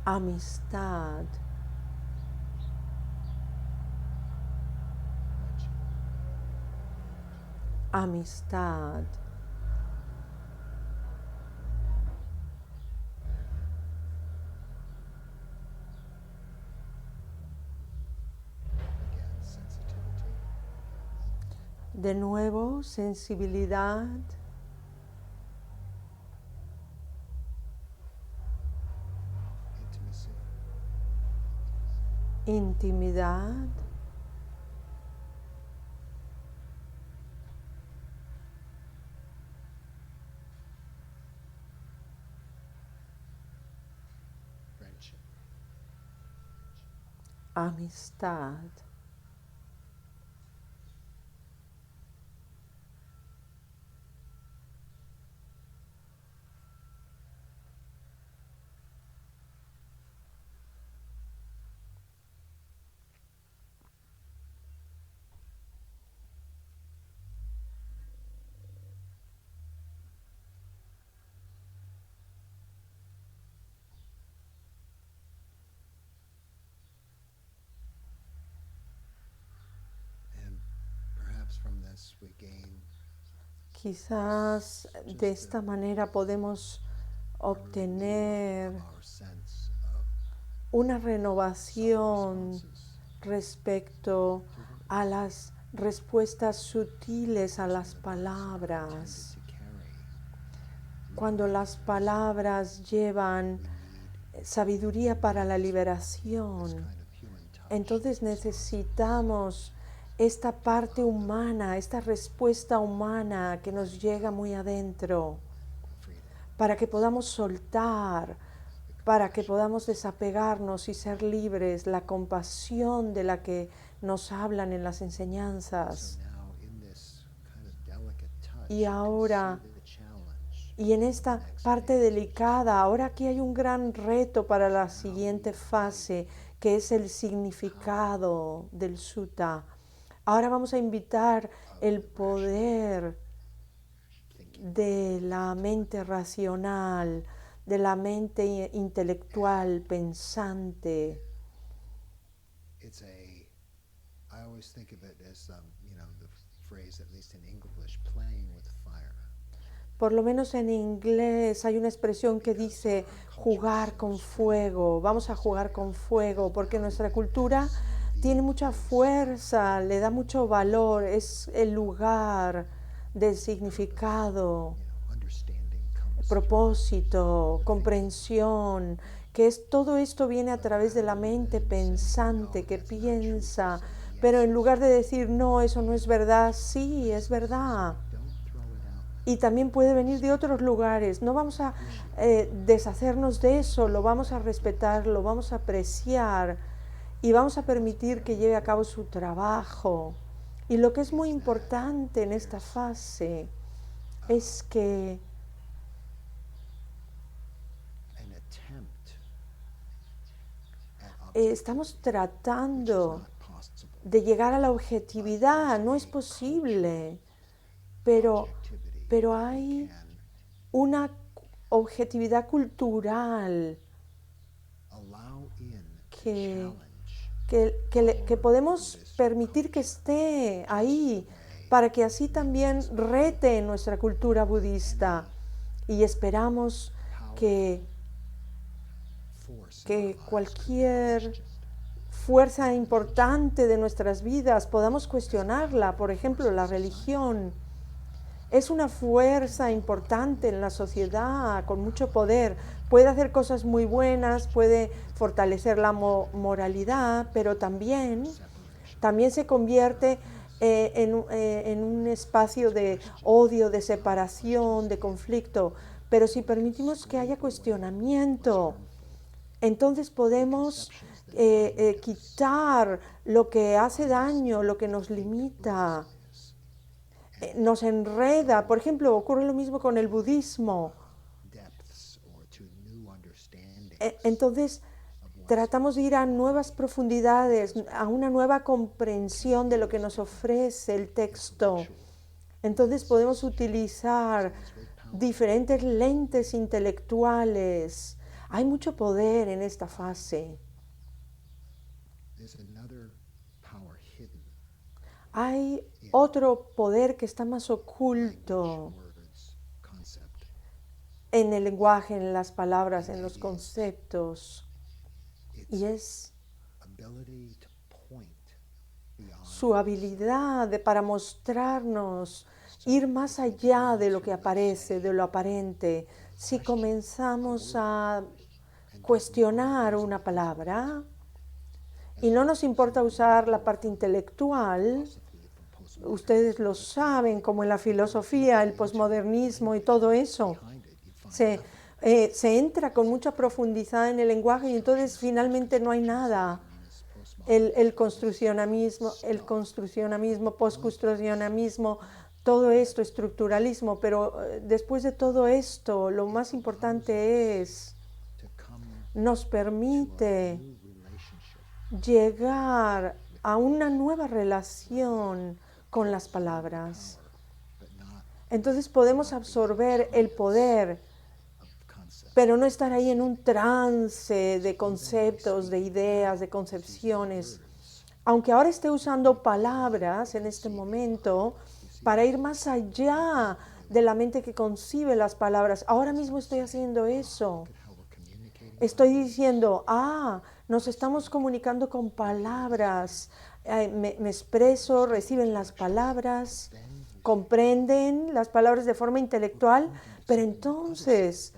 Amistad. Amistad. De nuevo, sensibilidad. Intimidad. Amistad. Quizás de esta manera podemos obtener una renovación respecto a las respuestas sutiles a las palabras. Cuando las palabras llevan sabiduría para la liberación, entonces necesitamos esta parte humana, esta respuesta humana que nos llega muy adentro, para que podamos soltar, para que podamos desapegarnos y ser libres, la compasión de la que nos hablan en las enseñanzas. Y ahora, y en esta parte delicada, ahora aquí hay un gran reto para la siguiente fase, que es el significado del sutta. Ahora vamos a invitar el poder de la mente racional, de la mente intelectual, pensante. I always think of it as, the phrase, at least in English, playing with fire. Por lo menos en inglés hay una expresión que dice jugar con fuego. Vamos a jugar con fuego porque nuestra cultura tiene mucha fuerza, le da mucho valor, es el lugar del significado, propósito, comprensión, que es todo esto viene a través de la mente pensante que piensa, pero en lugar de decir no, eso no es verdad, sí, es verdad. Y también puede venir de otros lugares. No vamos a deshacernos de eso, lo vamos a respetar, lo vamos a apreciar y vamos a permitir que lleve a cabo su trabajo. Y lo que es muy importante en esta fase es que estamos tratando de llegar a la objetividad. No es posible, pero hay una objetividad cultural que podemos permitir que esté ahí para que así también rete nuestra cultura budista, y esperamos que cualquier fuerza importante de nuestras vidas podamos cuestionarla. Por ejemplo, la religión es una fuerza importante en la sociedad, con mucho poder. Puede hacer cosas muy buenas, puede fortalecer la moralidad, pero también se convierte en un espacio de odio, de separación, de conflicto. Pero si permitimos que haya cuestionamiento, entonces podemos quitar lo que hace daño, lo que nos limita, nos enreda. Por ejemplo, ocurre lo mismo con el budismo. Entonces, tratamos de ir a nuevas profundidades, a una nueva comprensión de lo que nos ofrece el texto. Entonces podemos utilizar diferentes lentes intelectuales. Hay mucho poder en esta fase. Hay otro poder que está más oculto en el lenguaje, en las palabras, en los conceptos, y es su habilidad para mostrarnos, ir más allá de lo que aparece, de lo aparente. Si comenzamos a cuestionar una palabra y no nos importa usar la parte intelectual, ustedes lo saben, como en la filosofía, el posmodernismo y todo eso, se entra con mucha profundidad en el lenguaje y entonces finalmente no hay nada. El construccionamismo, postconstruccionamismo, todo esto, estructuralismo, pero después de todo esto, lo más importante es, nos permite llegar a una nueva relación con las palabras. Entonces podemos absorber el poder, pero no estar ahí en un trance de conceptos, de ideas, de concepciones. Aunque ahora esté usando palabras en este momento para ir más allá de la mente que concibe las palabras, ahora mismo estoy haciendo eso. Estoy diciendo, nos estamos comunicando con palabras. Me expreso, reciben las palabras, comprenden las palabras de forma intelectual, pero entonces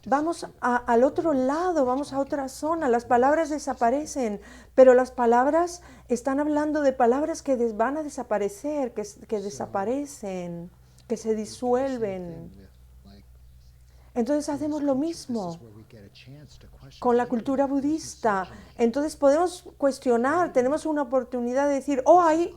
Vamos al otro lado, vamos a otra zona, las palabras desaparecen, pero las palabras están hablando de palabras que van a desaparecer, que desaparecen, que se disuelven. Entonces hacemos lo mismo con la cultura budista. Entonces podemos cuestionar, tenemos una oportunidad de decir,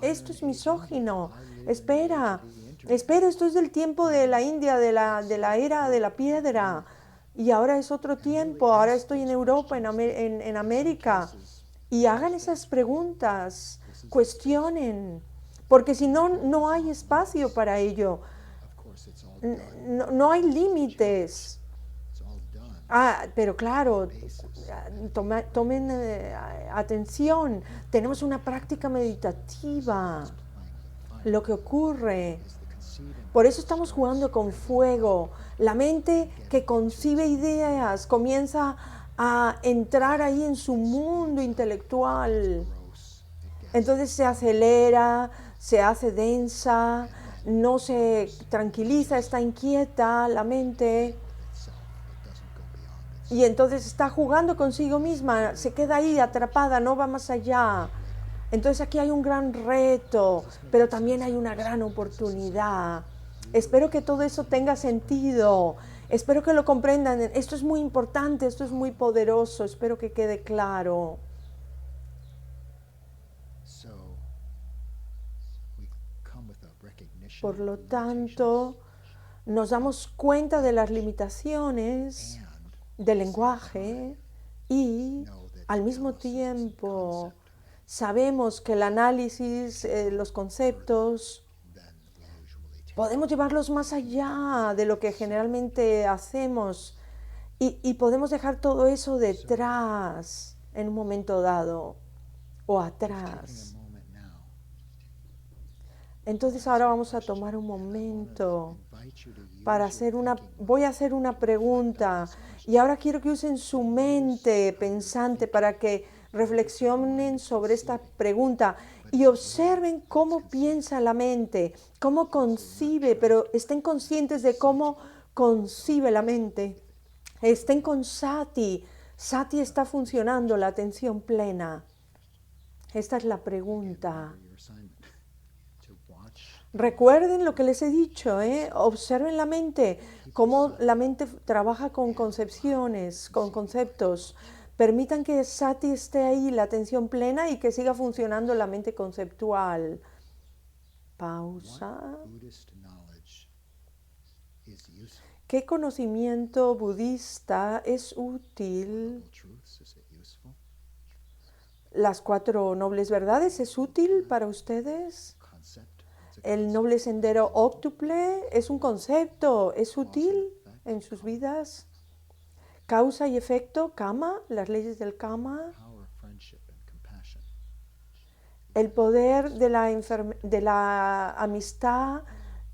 esto es misógino, espera, esto es del tiempo de la India, de la era de la piedra, y ahora es otro tiempo, ahora estoy en Europa, en América, y hagan esas preguntas, cuestionen, porque si no, no hay espacio para ello, no hay límites. Pero claro, tomen atención, tenemos una práctica meditativa, lo que ocurre. Por eso estamos jugando con fuego. La mente que concibe ideas comienza a entrar ahí en su mundo intelectual. Entonces se acelera, se hace densa, no se tranquiliza, está inquieta la mente. Y entonces está jugando consigo misma, se queda ahí atrapada, no va más allá. Entonces aquí hay un gran reto, pero también hay una gran oportunidad. Espero que todo eso tenga sentido. Espero que lo comprendan. Esto es muy importante, esto es muy poderoso. Espero que quede claro. Por lo tanto, nos damos cuenta de las limitaciones del lenguaje y al mismo tiempo sabemos que el análisis, los conceptos, podemos llevarlos más allá de lo que generalmente hacemos y podemos dejar todo eso detrás en un momento dado o atrás. Entonces ahora vamos a tomar un momento para voy a hacer una pregunta y ahora quiero que usen su mente pensante para que reflexionen sobre esta pregunta y observen cómo piensa la mente, cómo concibe, pero estén conscientes de cómo concibe la mente. Estén con Sati. Sati está funcionando, la atención plena. Esta es la pregunta. Recuerden lo que les he dicho, observen la mente, cómo la mente trabaja con concepciones, con conceptos. Permitan que Sati esté ahí, la atención plena, y que siga funcionando la mente conceptual. Pausa. ¿Qué conocimiento budista es útil? ¿Las 4 nobles verdades es útil para ustedes? ¿El noble sendero óctuple es un concepto? ¿Es útil en sus vidas? ¿Causa y efecto? ¿Karma? ¿Las leyes del karma? ¿El poder de la amistad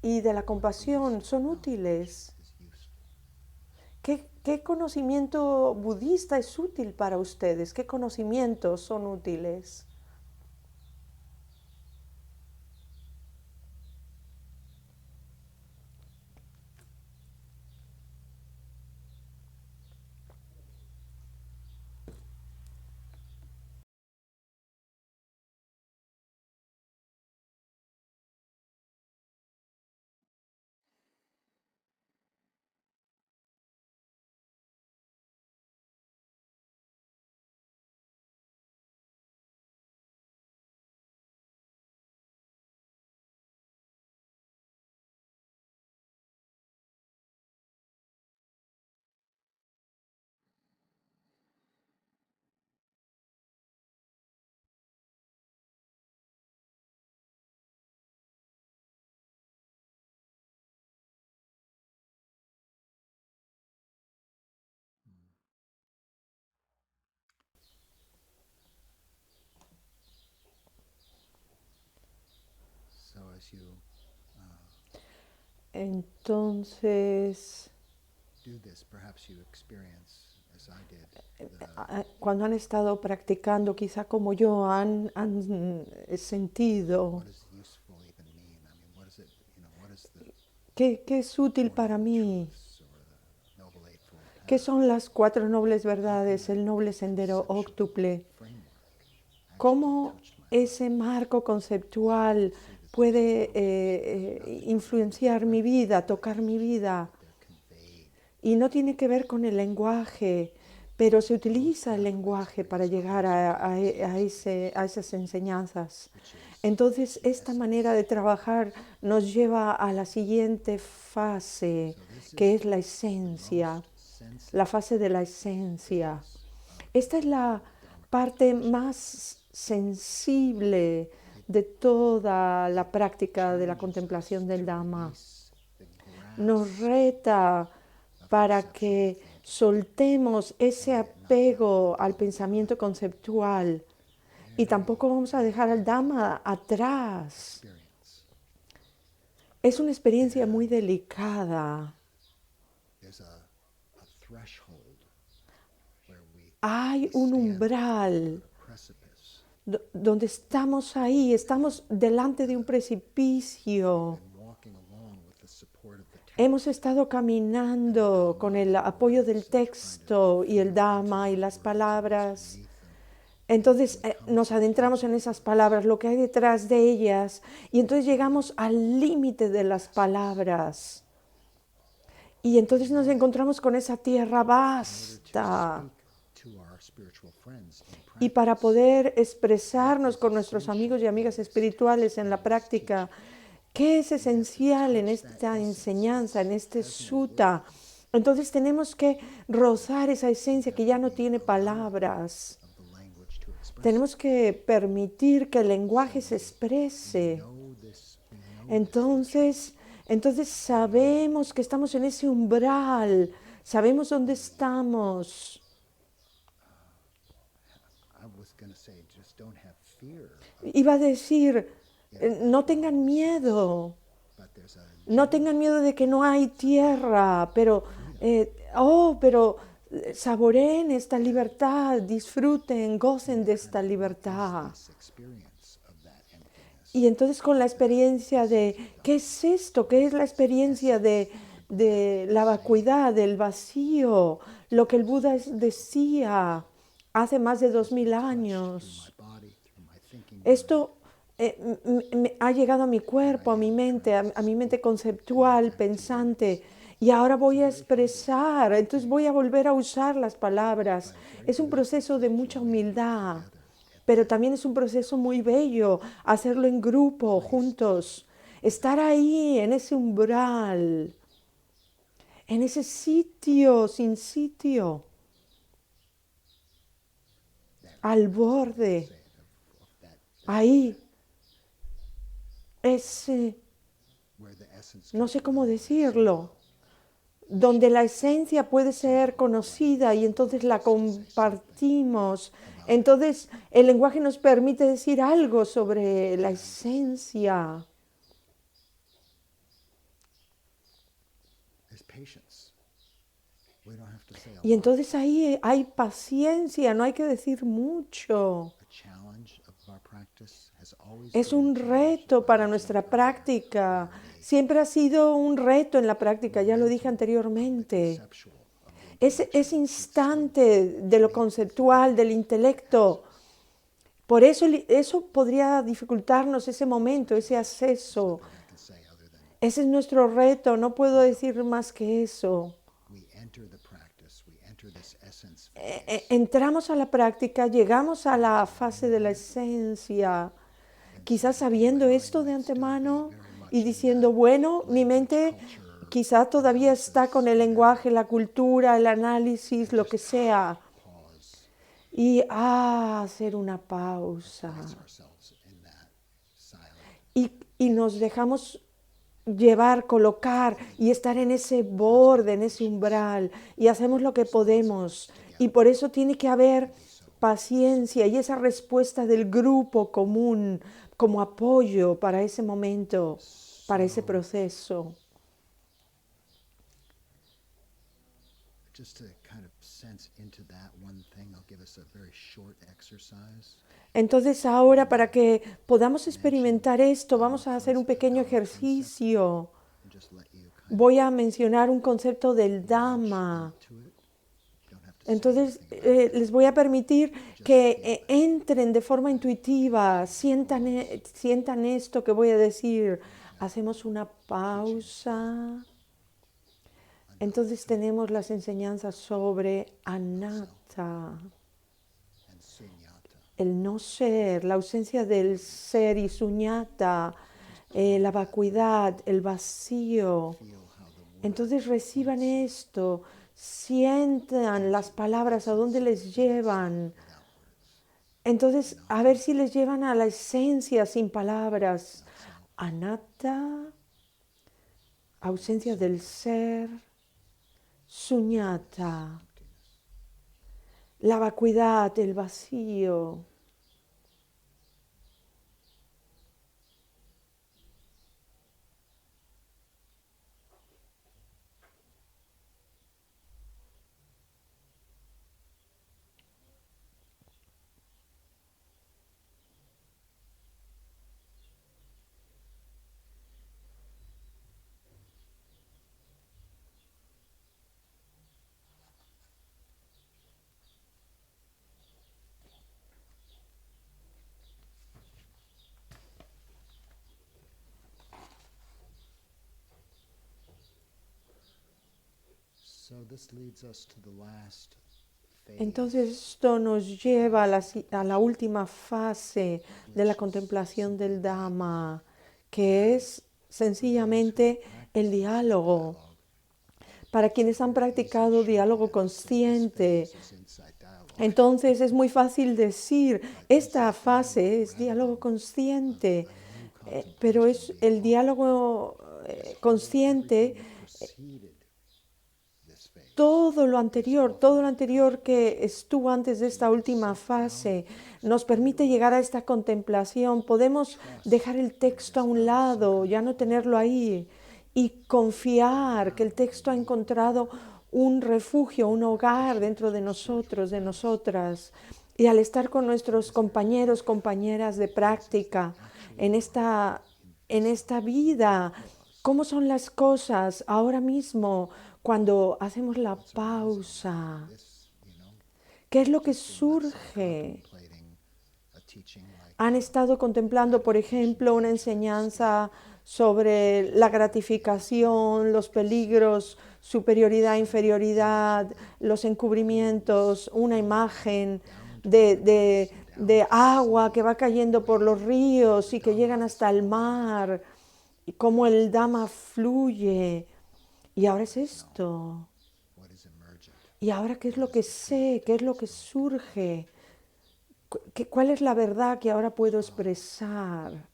y de la compasión son útiles? ¿Qué conocimiento budista es útil para ustedes? ¿Qué conocimientos son útiles? Entonces, cuando han estado practicando, quizá como yo, han sentido ¿qué es útil para mí? ¿Qué son las 4 nobles verdades, el noble sendero óctuple? ¿Cómo ese marco conceptual puede influenciar mi vida, tocar mi vida? Y no tiene que ver con el lenguaje, pero se utiliza el lenguaje para llegar a esas enseñanzas. Entonces, esta manera de trabajar nos lleva a la siguiente fase, que es la esencia, la fase de la esencia. Esta es la parte más sensible de toda la práctica de la contemplación del Dhamma. Nos reta para que soltemos ese apego al pensamiento conceptual y tampoco vamos a dejar al Dhamma atrás. Es una experiencia muy delicada. Hay un umbral donde estamos ahí, estamos delante de un precipicio. Hemos estado caminando con el apoyo del texto y el Dhamma y las palabras. Entonces nos adentramos en esas palabras, lo que hay detrás de ellas, y entonces llegamos al límite de las palabras. Y entonces nos encontramos con esa tierra vasta. Y para poder expresarnos con nuestros amigos y amigas espirituales en la práctica, ¿qué es esencial en esta enseñanza, en este sutta? Entonces tenemos que rozar esa esencia que ya no tiene palabras. Tenemos que permitir que el lenguaje se exprese. Entonces sabemos que estamos en ese umbral, sabemos dónde estamos. Iba a decir, no tengan miedo. No tengan miedo de que no hay tierra, pero saboreen esta libertad, disfruten, gocen de esta libertad. Y entonces con la experiencia de, ¿qué es esto? ¿Qué es la experiencia de la vacuidad, del vacío? Lo que el Buda decía hace más de 2000 años. Esto ha llegado a mi cuerpo, a mi mente conceptual, pensante, y ahora voy a expresar, entonces voy a volver a usar las palabras. Es un proceso de mucha humildad, pero también es un proceso muy bello, hacerlo en grupo, juntos, estar ahí, en ese umbral, en ese sitio sin sitio, al borde, ahí. No sé cómo decirlo, donde la esencia puede ser conocida y entonces la compartimos. Entonces el lenguaje nos permite decir algo sobre la esencia. Y entonces ahí hay paciencia, no hay que decir mucho. Es un reto para nuestra práctica. Siempre ha sido un reto en la práctica, ya lo dije anteriormente. Ese instante de lo conceptual, del intelecto. Por eso podría dificultarnos ese momento, ese acceso. Ese es nuestro reto, no puedo decir más que eso. Entramos a la práctica, llegamos a la fase de la esencia, quizás sabiendo esto de antemano y diciendo, bueno, mi mente quizá todavía está con el lenguaje, la cultura, el análisis, lo que sea. Y hacer una pausa. Y nos dejamos llevar, colocar y estar en ese borde, en ese umbral, y hacemos lo que podemos. Y por eso tiene que haber paciencia y esa respuesta del grupo común como apoyo para ese momento, para ese proceso. Entonces ahora, para que podamos experimentar esto, vamos a hacer un pequeño ejercicio. Voy a mencionar un concepto del Dhamma Entonces les voy a permitir que entren de forma intuitiva, sientan esto que voy a decir. Hacemos una pausa. Entonces tenemos las enseñanzas sobre anatta, and sunyata. el no ser, la ausencia del ser, y suñata, la vacuidad, el vacío. Feel how the word Entonces reciban esto, sientan las palabras a dónde les llevan. without words. Entonces, a ver si les llevan a la esencia sin palabras. Not self, Anatta, ausencia del ser, suñata, emptiness. la vacuidad, el vacío. So this leads us to the last phase. Entonces esto nos lleva a la última fase de la contemplación del Dhamma, que es sencillamente el diálogo. Para quienes han practicado diálogo consciente, This insight dialogue. entonces es muy fácil decir, esta fase es diálogo consciente, pero es el diálogo consciente. Preceded this phase. Todo lo anterior que estuvo antes de esta última fase, nos permite llegar a esta contemplación. Podemos dejar el texto a un lado, ya no tenerlo ahí, y confiar que el texto ha encontrado un refugio, un hogar dentro de nosotros, de nosotras. Y al estar con nuestros compañeros, compañeras de práctica en esta vida, ¿cómo son las cosas ahora mismo cuando hacemos la pausa? This, ¿Qué es lo que surge? contemplating a teaching like Han estado contemplando, por ejemplo, una enseñanza sobre la gratificación, los peligros, superioridad, inferioridad, los encubrimientos, una imagen de agua que va cayendo por los ríos y que llegan hasta el mar, y cómo el Dhamma fluye. Y ahora es esto. what is emergent. ¿Y ahora qué es lo que sé? ¿Qué es lo que surge? ¿Cuál es la verdad que ahora puedo expresar?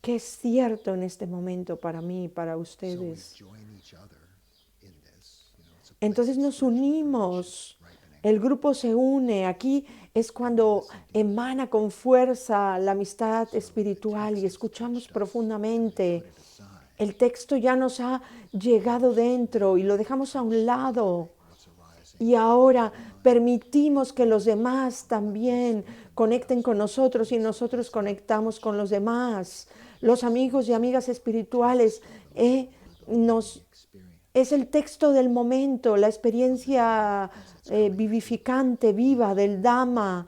¿Qué es cierto en este momento para mí, para So we ustedes? join each other in this. It's a place Entonces of nos spiritual unimos, ripening. el grupo se une. Aquí es cuando emana con fuerza la amistad espiritual y escuchamos profundamente. Put it aside. El texto ya nos ha llegado dentro y lo dejamos a un lado. What's arising. Y ahora permitimos que los demás también conecten con nosotros y nosotros conectamos con los demás. Los amigos y amigas espirituales nos Experience. es el texto del momento, la experiencia vivificante, viva del Dhamma,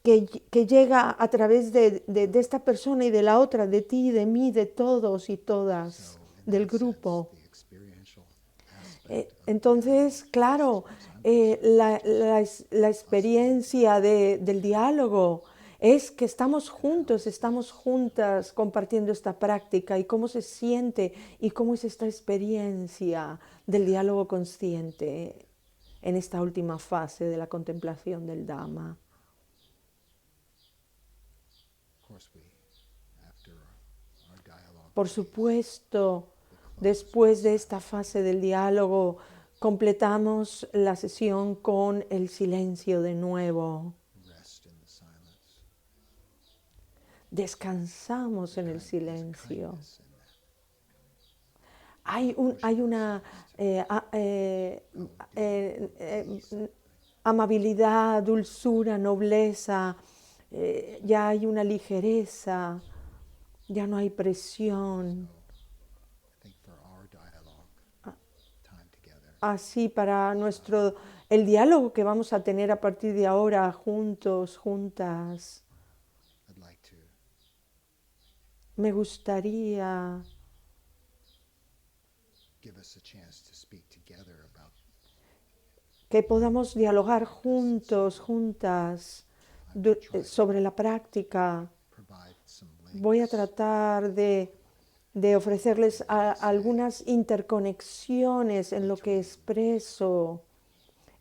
que llega a través de esta persona y de la otra, de ti, de mí, de todos y todas, del grupo. The experiential aspect. Entonces, claro, la experiencia del diálogo es que estamos juntos, estamos juntas compartiendo esta práctica y cómo se siente y cómo es esta experiencia del diálogo consciente en esta última fase de la contemplación del Dhamma. Of course, after our dialogue, Por supuesto, después de esta fase del diálogo, completamos la sesión con el silencio de nuevo. rest in the silence. Descansamos en el silencio. Kindness in that. Hay una amabilidad, dulzura, nobleza, ya hay una ligereza, ya no hay presión. I think for our dialogue time together, Así para nuestro el diálogo que vamos a tener a partir de ahora juntos, juntas. I'd like to Me gustaría give us a chance to speak together about que podamos dialogar juntos, juntas, sobre la práctica. provide some Voy a links tratar de ofrecerles algunas interconexiones en lo que expreso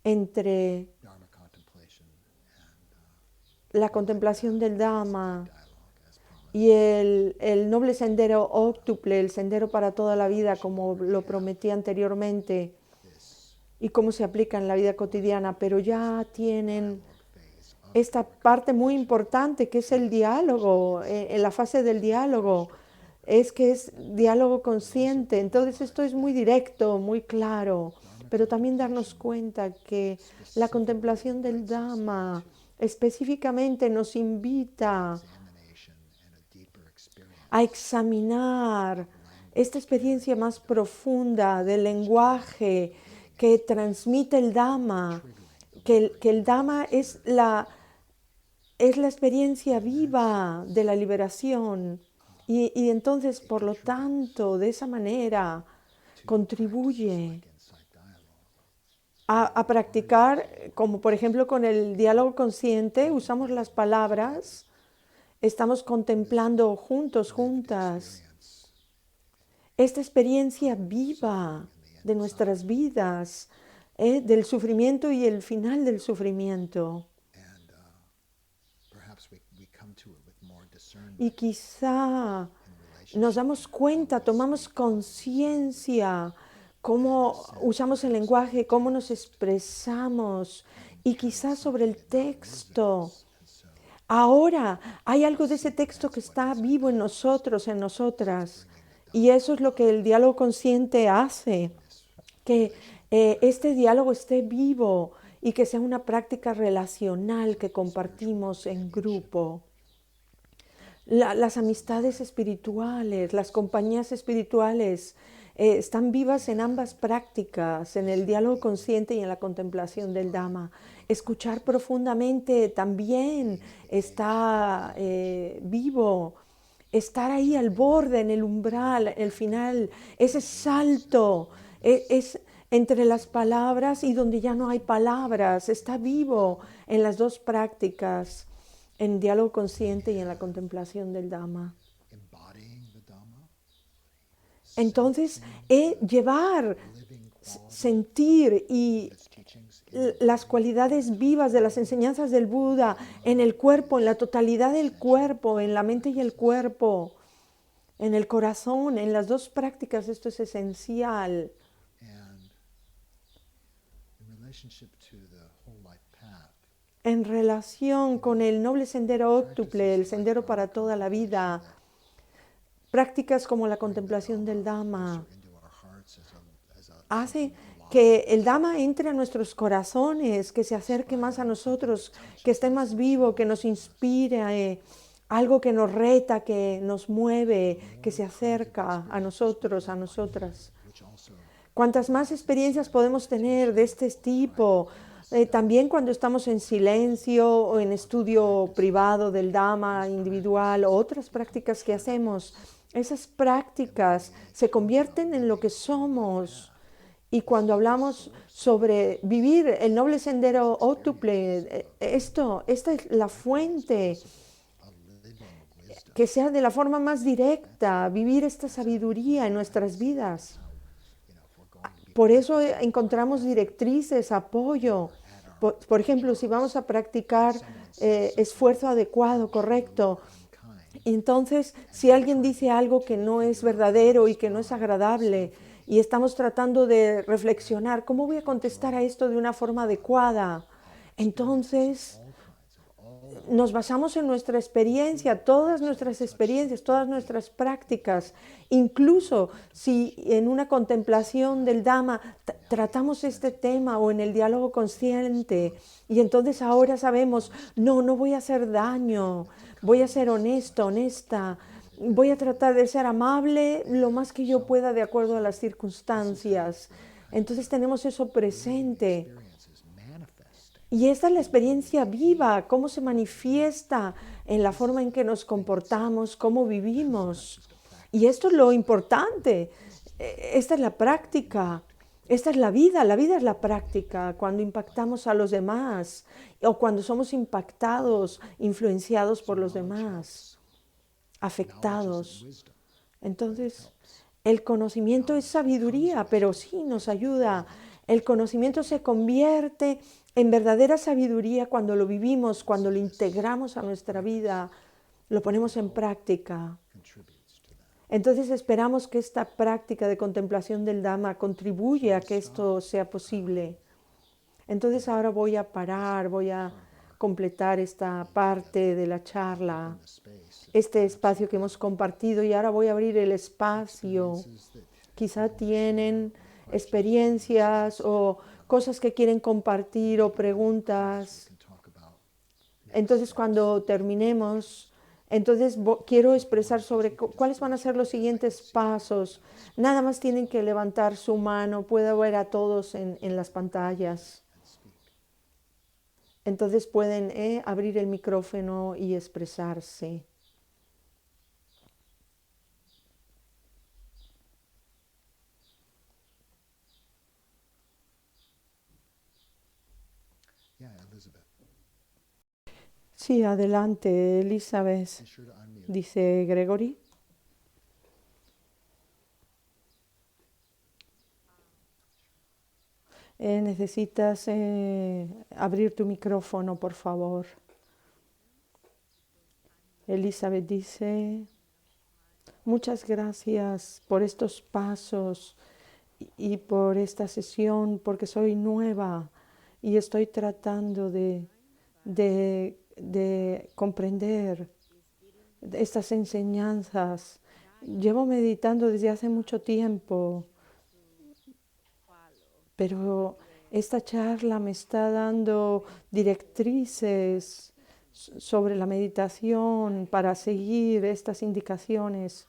entre Dharma contemplation and la contemplación del Dhamma dialogue as promised. y el noble sendero óctuple, el sendero para toda la vida, como lo prometí anteriormente, This y cómo se aplica en la vida cotidiana, pero ya tienen phase of esta parte muy importante que es el diálogo, en la fase del diálogo, es que es diálogo consciente. Entonces esto es muy directo, muy claro, pero también darnos cuenta que la contemplación del Dhamma específicamente nos invita examination and a deeper experience a examinar esta experiencia más profunda del lenguaje que transmite el Dhamma, que el Dhamma es la experiencia viva de la liberación. Y entonces, por lo tanto, de esa manera contribuye insight dialogue. a practicar, como por ejemplo con el diálogo consciente, usamos las palabras, estamos contemplando juntos, juntas, Experience esta experiencia viva de nuestras vidas, del sufrimiento y el final del sufrimiento. and perhaps we come to it with more discernment Y quizá in relation nos damos cuenta, tomamos conciencia cómo usamos el lenguaje, cómo nos expresamos y quizá sobre el texto. Ahora hay algo de ese texto que está vivo en nosotros, en nosotras. Y eso es lo que el diálogo consciente hace, que este diálogo esté vivo y que sea una práctica relacional que compartimos en grupo. Las amistades espirituales, las compañías espirituales están vivas en ambas prácticas, en el diálogo consciente y en la contemplación del Dhamma. Escuchar profundamente también está vivo. Estar ahí al borde, en el umbral, el final, ese salto es entre las palabras y donde ya no hay palabras. Está vivo en las dos prácticas, en diálogo consciente y en la contemplación del Dhamma. embodying the Dhamma, Entonces, llevar, living sentir y its teachings las cualidades vivas de las enseñanzas del Buda en el cuerpo, en la totalidad del cuerpo, en la mente y el cuerpo, en el corazón, en las dos prácticas, esto es esencial. and in relationship to the whole life path, En relación con el noble sendero óctuple, el sendero para toda la vida, prácticas como la contemplación del Dhamma into our hearts as a hace que el Dhamma entre a nuestros corazones, que se acerque más a nosotros, que esté más vivo, que nos inspire, algo que nos reta, que nos mueve, que se acerca a nosotros, a nosotras. which also Cuantas más experiencias podemos tener de este tipo, también cuando estamos en silencio o en estudio privado del Dhamma individual o otras prácticas que hacemos, esas prácticas se convierten en lo que somos. Y cuando hablamos sobre vivir el noble sendero óctuple, esta es la fuente, a living wisdom. que sea de la forma más directa, vivir esta sabiduría en nuestras vidas. If we're going to be Por eso encontramos directrices, apoyo. Por ejemplo, si vamos a practicar esfuerzo adecuado, correcto, kind, entonces si alguien dice algo que no es verdadero y que no es agradable y estamos tratando de reflexionar, ¿cómo voy a contestar a esto de una forma adecuada? Entonces nos basamos en nuestra experiencia, todas nuestras experiencias, todas nuestras prácticas, incluso si en una contemplación del Dhamma tratamos este tema o en el diálogo consciente y entonces ahora sabemos, no voy a hacer daño, voy a ser honesto, honesta, voy a tratar de ser amable lo más que yo pueda de acuerdo a las circunstancias. Entonces tenemos eso presente. experiences Y esta es la experiencia viva, cómo se manifiesta en la forma en que nos comportamos, cómo vivimos. Y esto es lo importante. Esta es la práctica. Esta es la vida es la práctica, cuando impactamos a los demás o cuando somos impactados, influenciados por los demás, afectados. Entonces, el conocimiento es sabiduría, pero sí nos ayuda. El conocimiento se convierte en verdadera sabiduría cuando lo vivimos, cuando lo integramos a nuestra vida, lo ponemos en práctica. Entonces esperamos que esta práctica de contemplación del Dhamma contribuya a que esto sea posible. Entonces ahora voy a parar, voy a completar esta parte de la charla, este espacio que hemos compartido, y ahora voy a abrir el espacio. Quizá tienen experiencias o cosas que quieren compartir o preguntas. Entonces cuando terminemos, entonces quiero expresar sobre cuáles van a ser los siguientes pasos. Nada más tienen que levantar su mano, puedo ver a todos en las pantallas. Entonces pueden abrir el micrófono y expresarse. Sí, adelante, Elizabeth, dice Gregory. Necesitas abrir tu micrófono, por favor. Elizabeth dice, muchas gracias por estos pasos y por esta sesión, porque soy nueva y estoy tratando de comprender estas enseñanzas. Llevo meditando desde hace mucho tiempo, pero esta charla me está dando directrices sobre la meditación para seguir estas indicaciones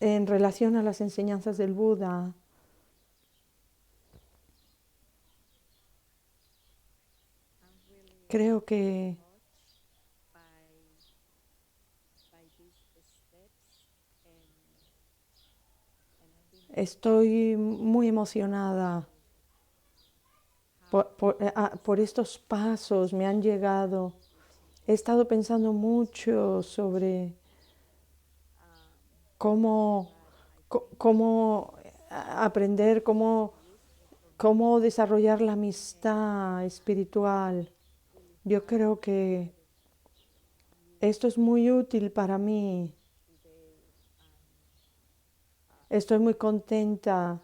en relación a las enseñanzas del Buda. Creo que estoy muy emocionada por estos pasos, me han llegado. He estado pensando mucho sobre cómo aprender, cómo desarrollar la amistad espiritual. Yo creo que esto es muy útil para mí. Estoy muy contenta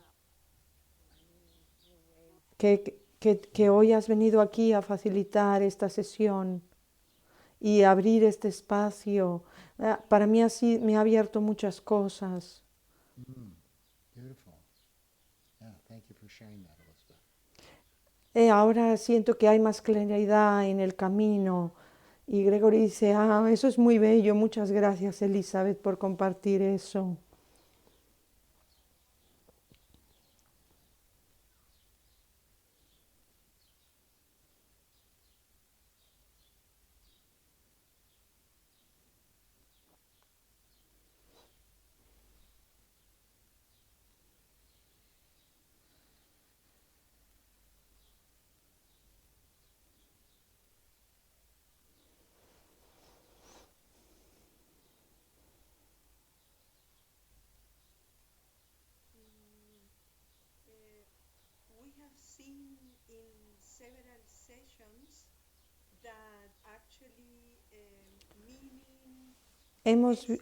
que hoy has venido aquí a facilitar esta sesión y abrir este espacio. Para mí así me ha abierto muchas cosas. Ahora siento que hay más claridad en el camino. Y Gregory dice, eso es muy bello, muchas gracias Elizabeth por compartir eso.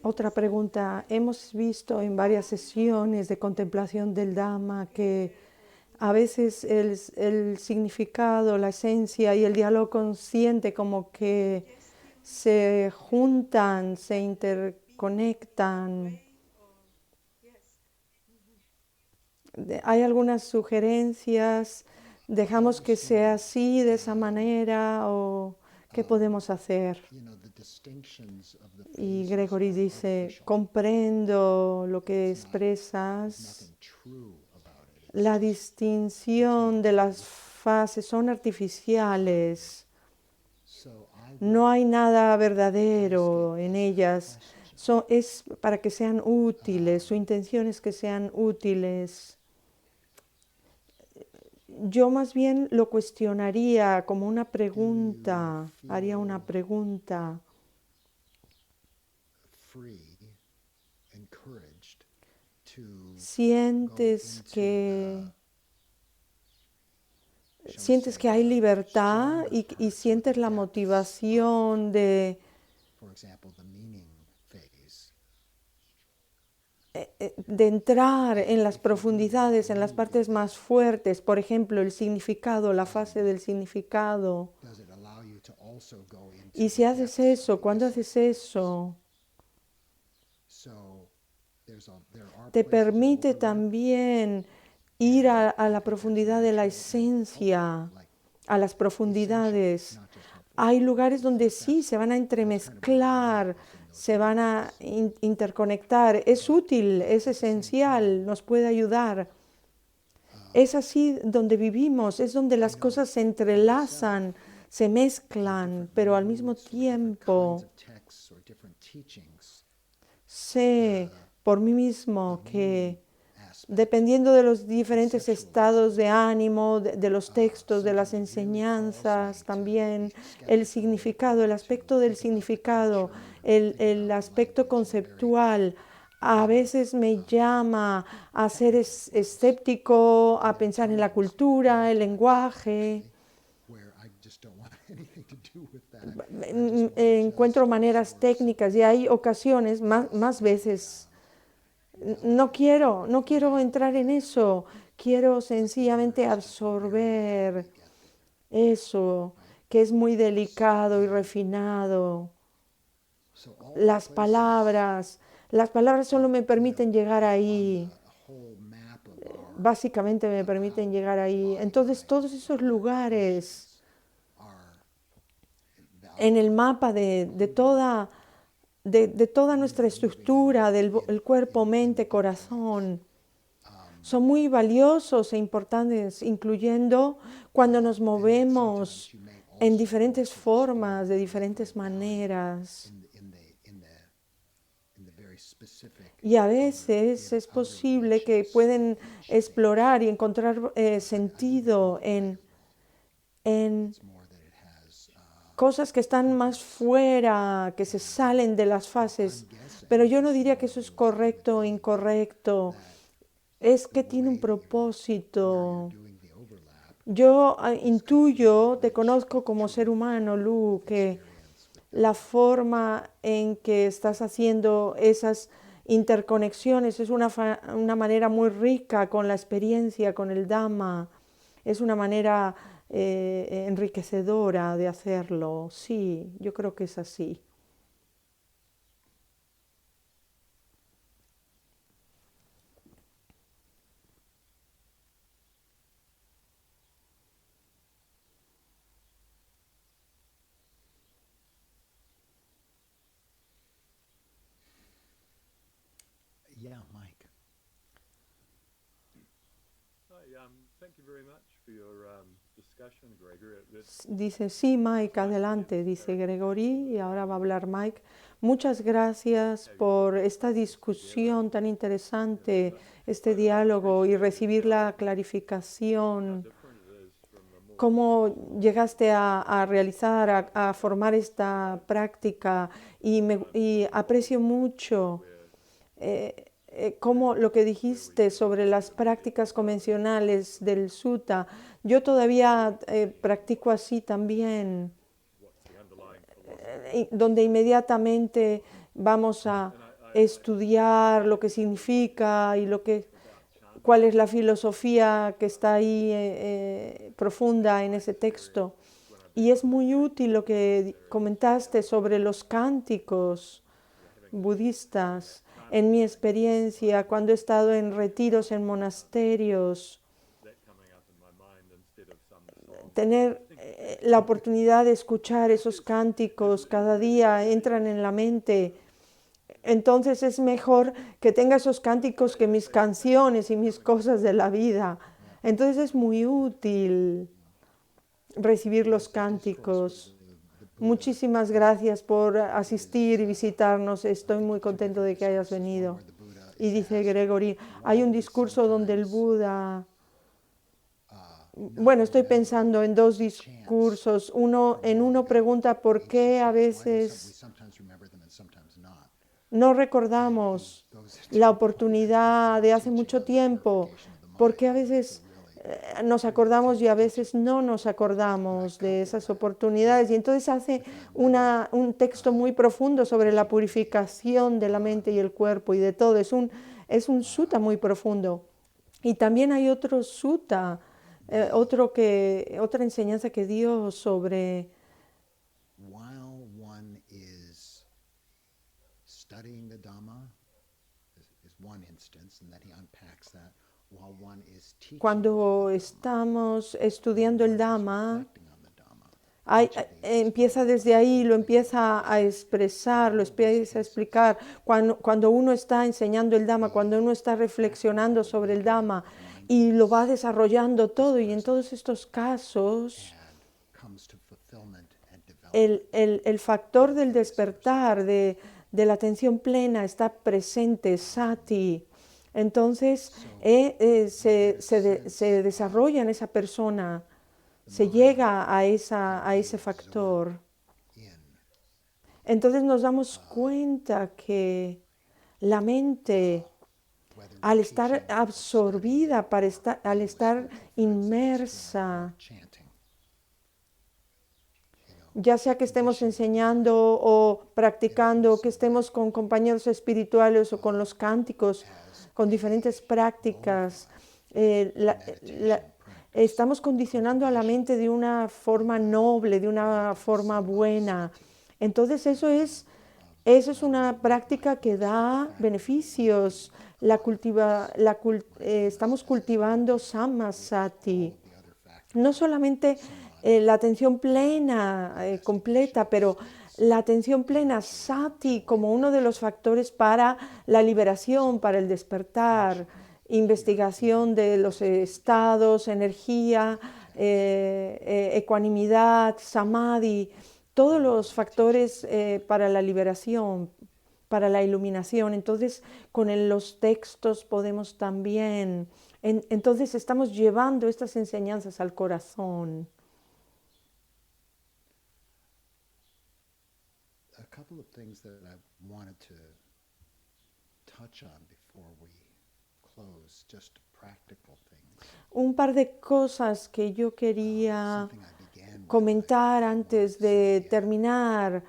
Otra pregunta, hemos visto en varias sesiones de contemplación del Dhamma que a veces el significado, la esencia y el diálogo consciente como que se juntan, se interconectan. Hay algunas sugerencias, dejamos que sea así, de esa manera, o qué podemos hacer. Y Gregory dice, comprendo lo que expresas, la distinción de las fases son artificiales. So I would No hay nada verdadero en ellas. Es para que sean útiles. Su intención es que sean útiles. Yo más bien lo cuestionaría como una pregunta. Haría una pregunta. free, encouraged to go ¿Sientes into que shall we sientes say, que hay libertad stronger y parts or sientes the la depths motivación de, for example, the meaning phase? de entrar en las profundidades, en las partes más fuertes? Por ejemplo, el significado, la fase del significado. Does it allow you to also go into Y the si haces depths eso, of the ¿cuándo essence? haces eso? So there are Te places of permite overlap, también ir a la I think that's profundidad de la natural and esencia, helpful, like a las essential, profundidades. not just helpful. Hay lugares donde So sí se van a that's kind of where I entremezclar, live in those se van a areas. interconectar. Es útil, es At the same esencial, time, nos puede ayudar. Es así donde vivimos, es donde las cosas se entrelazan, se mezclan, pero al mismo tiempo texts or different teachings, sé por mí mismo que aspect dependiendo de los diferentes estados de ánimo, de los textos, de las enseñanzas, también el significado, el aspecto del significado, el aspecto conceptual, a veces me llama a ser escéptico, a pensar en la cultura, el lenguaje. where I just don't want anything to do with that. I just want to Encuentro just maneras source técnicas y hay ocasiones, más veces, no quiero entrar en eso. Quiero sencillamente absorber eso, que es muy delicado y refinado. So all the Las places palabras, las palabras solo me permiten llegar ahí. a whole map of our Básicamente me permiten llegar ahí. Entonces todos esos lugares are en el valuable. mapa de toda nuestra estructura, el cuerpo, mente, corazón, son muy valiosos e importantes, incluyendo cuando nos movemos You may en also diferentes formas, de diferentes maneras. in the very specific Y a veces es posible que pueden explorar y encontrar sentido en more that it has cosas que están más fuera, que se salen de las fases. Pero yo no diría que eso es correcto o incorrecto. Es que tiene un propósito. doing the overlap Yo intuyo, te conozco como ser humano, Lu, que la forma en que estás haciendo esas interconexiones es una manera muy rica con la experiencia, con el Dhamma. Es una manera enriquecedora de hacerlo. Sí, yo creo que es así. yeah, Mike. Hi, thank you very much for your discussion, Gregor. Dice, sí, Mike, adelante, dice Gregory, y ahora va a hablar Mike. Muchas gracias por esta discusión tan interesante, este diálogo y recibir la clarificación. ¿Cómo llegaste a realizar, a formar esta práctica? Y aprecio mucho como lo que dijiste sobre las prácticas convencionales del sutta. Yo todavía practico así también, donde inmediatamente vamos a estudiar lo que significa y cuál es la filosofía que está ahí profunda en ese texto. Y es muy útil lo que comentaste sobre los cánticos budistas. En mi experiencia, cuando he estado en retiros en monasterios, tener la oportunidad de escuchar esos cánticos cada día entran en la mente. Entonces es mejor que tenga esos cánticos que mis canciones y mis cosas de la vida. Entonces es muy útil. recibir los cánticos. Muchísimas gracias por asistir y visitarnos. Estoy muy contento de que hayas venido. Y dice Gregory, hay un discurso donde el Buda... Bueno, estoy pensando en dos discursos. Uno pregunta por qué a veces no recordamos la oportunidad de hace mucho tiempo, por qué a veces nos acordamos y a veces no nos acordamos de esas oportunidades. Y entonces hace un texto muy profundo sobre la purificación de la mente y el cuerpo y de todo. Es un sutta muy profundo. Y también hay otro sutta, otra enseñanza que dio sobre while one is studying the Dhamma, is one instance, and then he unpacks that, while one is teaching cuando estamos estudiando el Dhamma. reflecting on the Dhamma. Empieza desde ahí, lo empieza a expresar, lo empieza a explicar. Cuando uno está enseñando el Dhamma, cuando uno está reflexionando sobre el Dhamma y lo va desarrollando todo, y en todos estos casos Comes to fulfillment and development. el factor del despertar, de la atención plena está presente, sati. Entonces se desarrolla en esa persona, se llega a ese factor. Entonces nos damos cuenta que la mente, al estar absorbida, al estar inmersa, Chanting. ya sea que estemos enseñando o practicando, que estemos con compañeros espirituales o con los cánticos, con diferentes prácticas, estamos condicionando a la mente de una forma noble, de una forma buena. Entonces eso es una práctica que da beneficios. Estamos cultivando sammasati. No solamente la atención plena, completa, pero la atención plena, sati, como uno de los factores para la liberación, para el despertar, investigación de los estados, energía, ecuanimidad, samadhi, todos los factores para la liberación, para la iluminación. Entonces, con los textos podemos también... Entonces, estamos llevando estas enseñanzas al corazón. A couple of things that I wanted to touch on before we close, just practical things. Un par de cosas que yo quería Something I began with, comentar antes de terminar,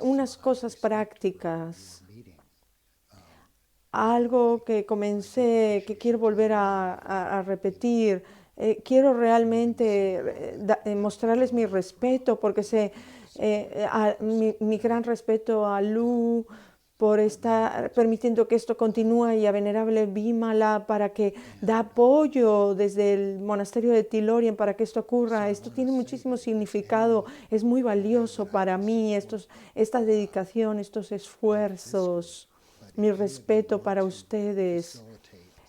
unas cosas prácticas. meeting. Algo que comencé, que quiero volver a repetir. Quiero realmente mostrarles mi respeto, porque mi gran respeto a Lu por estar permitiendo que esto continúe, y a Venerable Bimala para que da apoyo desde el monasterio de Tilorien para que esto ocurra. Esto tiene muchísimo significado, es muy valioso para mí, esta dedicación, estos esfuerzos. Mi respeto para ustedes.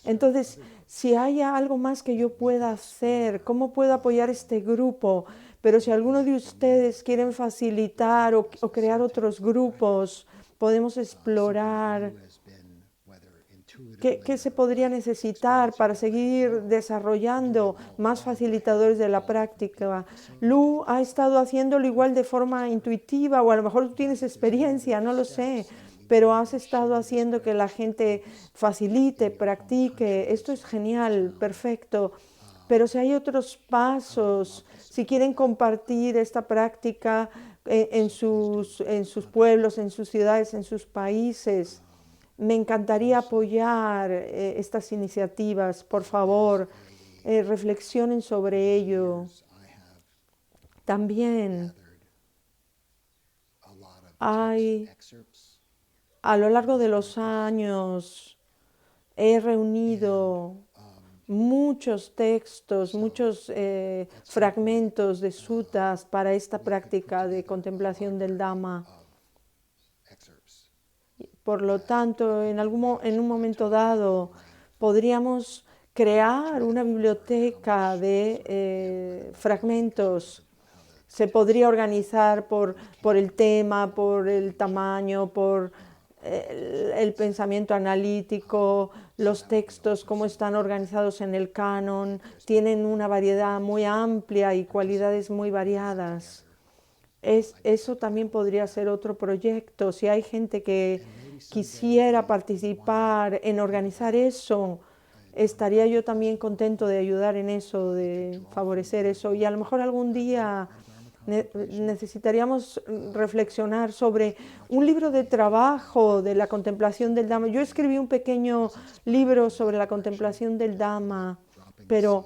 Entonces, si hay algo más que yo pueda hacer, ¿cómo puedo apoyar este grupo? Pero si alguno de ustedes quieren facilitar o crear otros grupos, podemos explorar qué se podría necesitar para seguir desarrollando más facilitadores de la práctica. Lu ha estado haciéndolo igual de forma intuitiva, o a lo mejor tú tienes experiencia, no lo sé, pero has estado haciendo que la gente facilite, practique. Esto es genial, perfecto. Pero si hay otros pasos, si quieren compartir esta práctica en sus pueblos, en sus ciudades, en sus países, me encantaría apoyar estas iniciativas. Por favor, reflexionen sobre ello. También hay... A lo largo de los años he reunido muchos textos, muchos fragmentos de suttas para esta práctica de contemplación del Dhamma. Por lo tanto, en un momento dado podríamos crear una biblioteca de fragmentos Se podría organizar por el tema, por el tamaño, por el pensamiento analítico, los textos, cómo están organizados en el canon, tienen una variedad muy amplia y cualidades muy variadas. Eso también podría ser otro proyecto. Si hay gente que quisiera participar en organizar eso, estaría yo también contento de ayudar en eso, de favorecer eso. Y a lo mejor algún día necesitaríamos reflexionar sobre un libro de trabajo de la contemplación del Dhamma. Yo escribí un pequeño libro sobre la contemplación del Dhamma, pero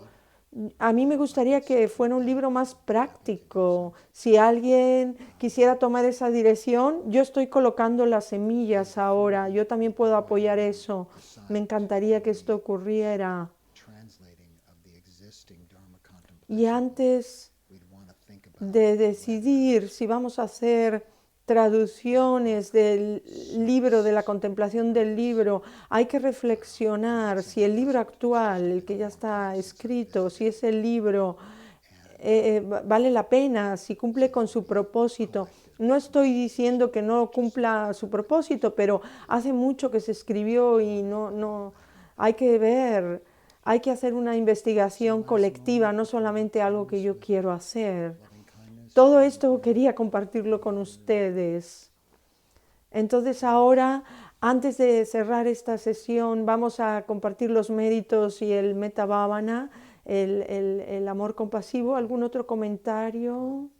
a mí me gustaría que fuera un libro más práctico. Si alguien quisiera tomar esa dirección, yo estoy colocando las semillas ahora. Yo también puedo apoyar eso. Me encantaría que esto ocurriera. Y antes de decidir si vamos a hacer traducciones del libro, de la contemplación del libro, hay que reflexionar si el libro actual, el que ya está escrito, si ese libro vale la pena, si cumple con su propósito. No estoy diciendo que no cumpla su propósito, pero hace mucho que se escribió y no hay que ver, hay que hacer una investigación colectiva, no solamente algo que yo quiero hacer. Todo esto quería compartirlo con ustedes. Entonces ahora, antes de cerrar esta sesión, vamos a compartir los méritos y el metta bhavana, el amor compasivo. ¿Algún otro comentario?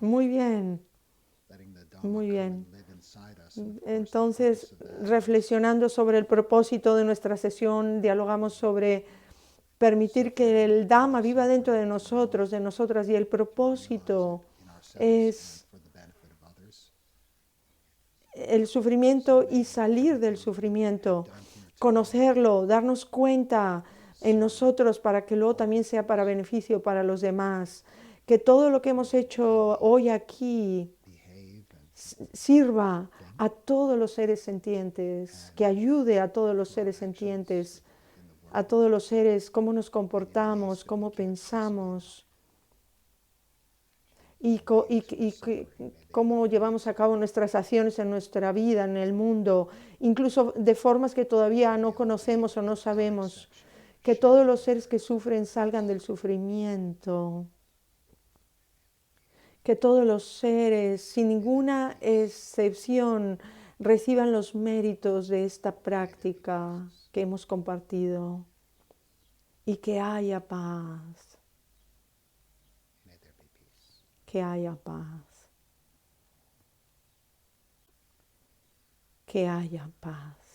Muy bien. Muy bien. Entonces, reflexionando sobre el propósito de nuestra sesión, dialogamos sobre permitir que el Dhamma viva dentro de nosotros, de nosotras, y el propósito es el sufrimiento y salir del sufrimiento, conocerlo, darnos cuenta en nosotros para que luego también sea para beneficio para los demás, que todo lo que hemos hecho hoy aquí sirva a todos los seres sintientes, que ayude a todos los seres sintientes, a todos los seres, cómo nos comportamos, cómo pensamos y cómo llevamos a cabo nuestras acciones en nuestra vida, en el mundo, incluso de formas que todavía no conocemos o no sabemos, que todos los seres que sufren salgan del sufrimiento, que todos los seres, sin ninguna excepción, reciban los méritos de esta práctica que hemos compartido y que haya paz, que haya paz, que haya paz.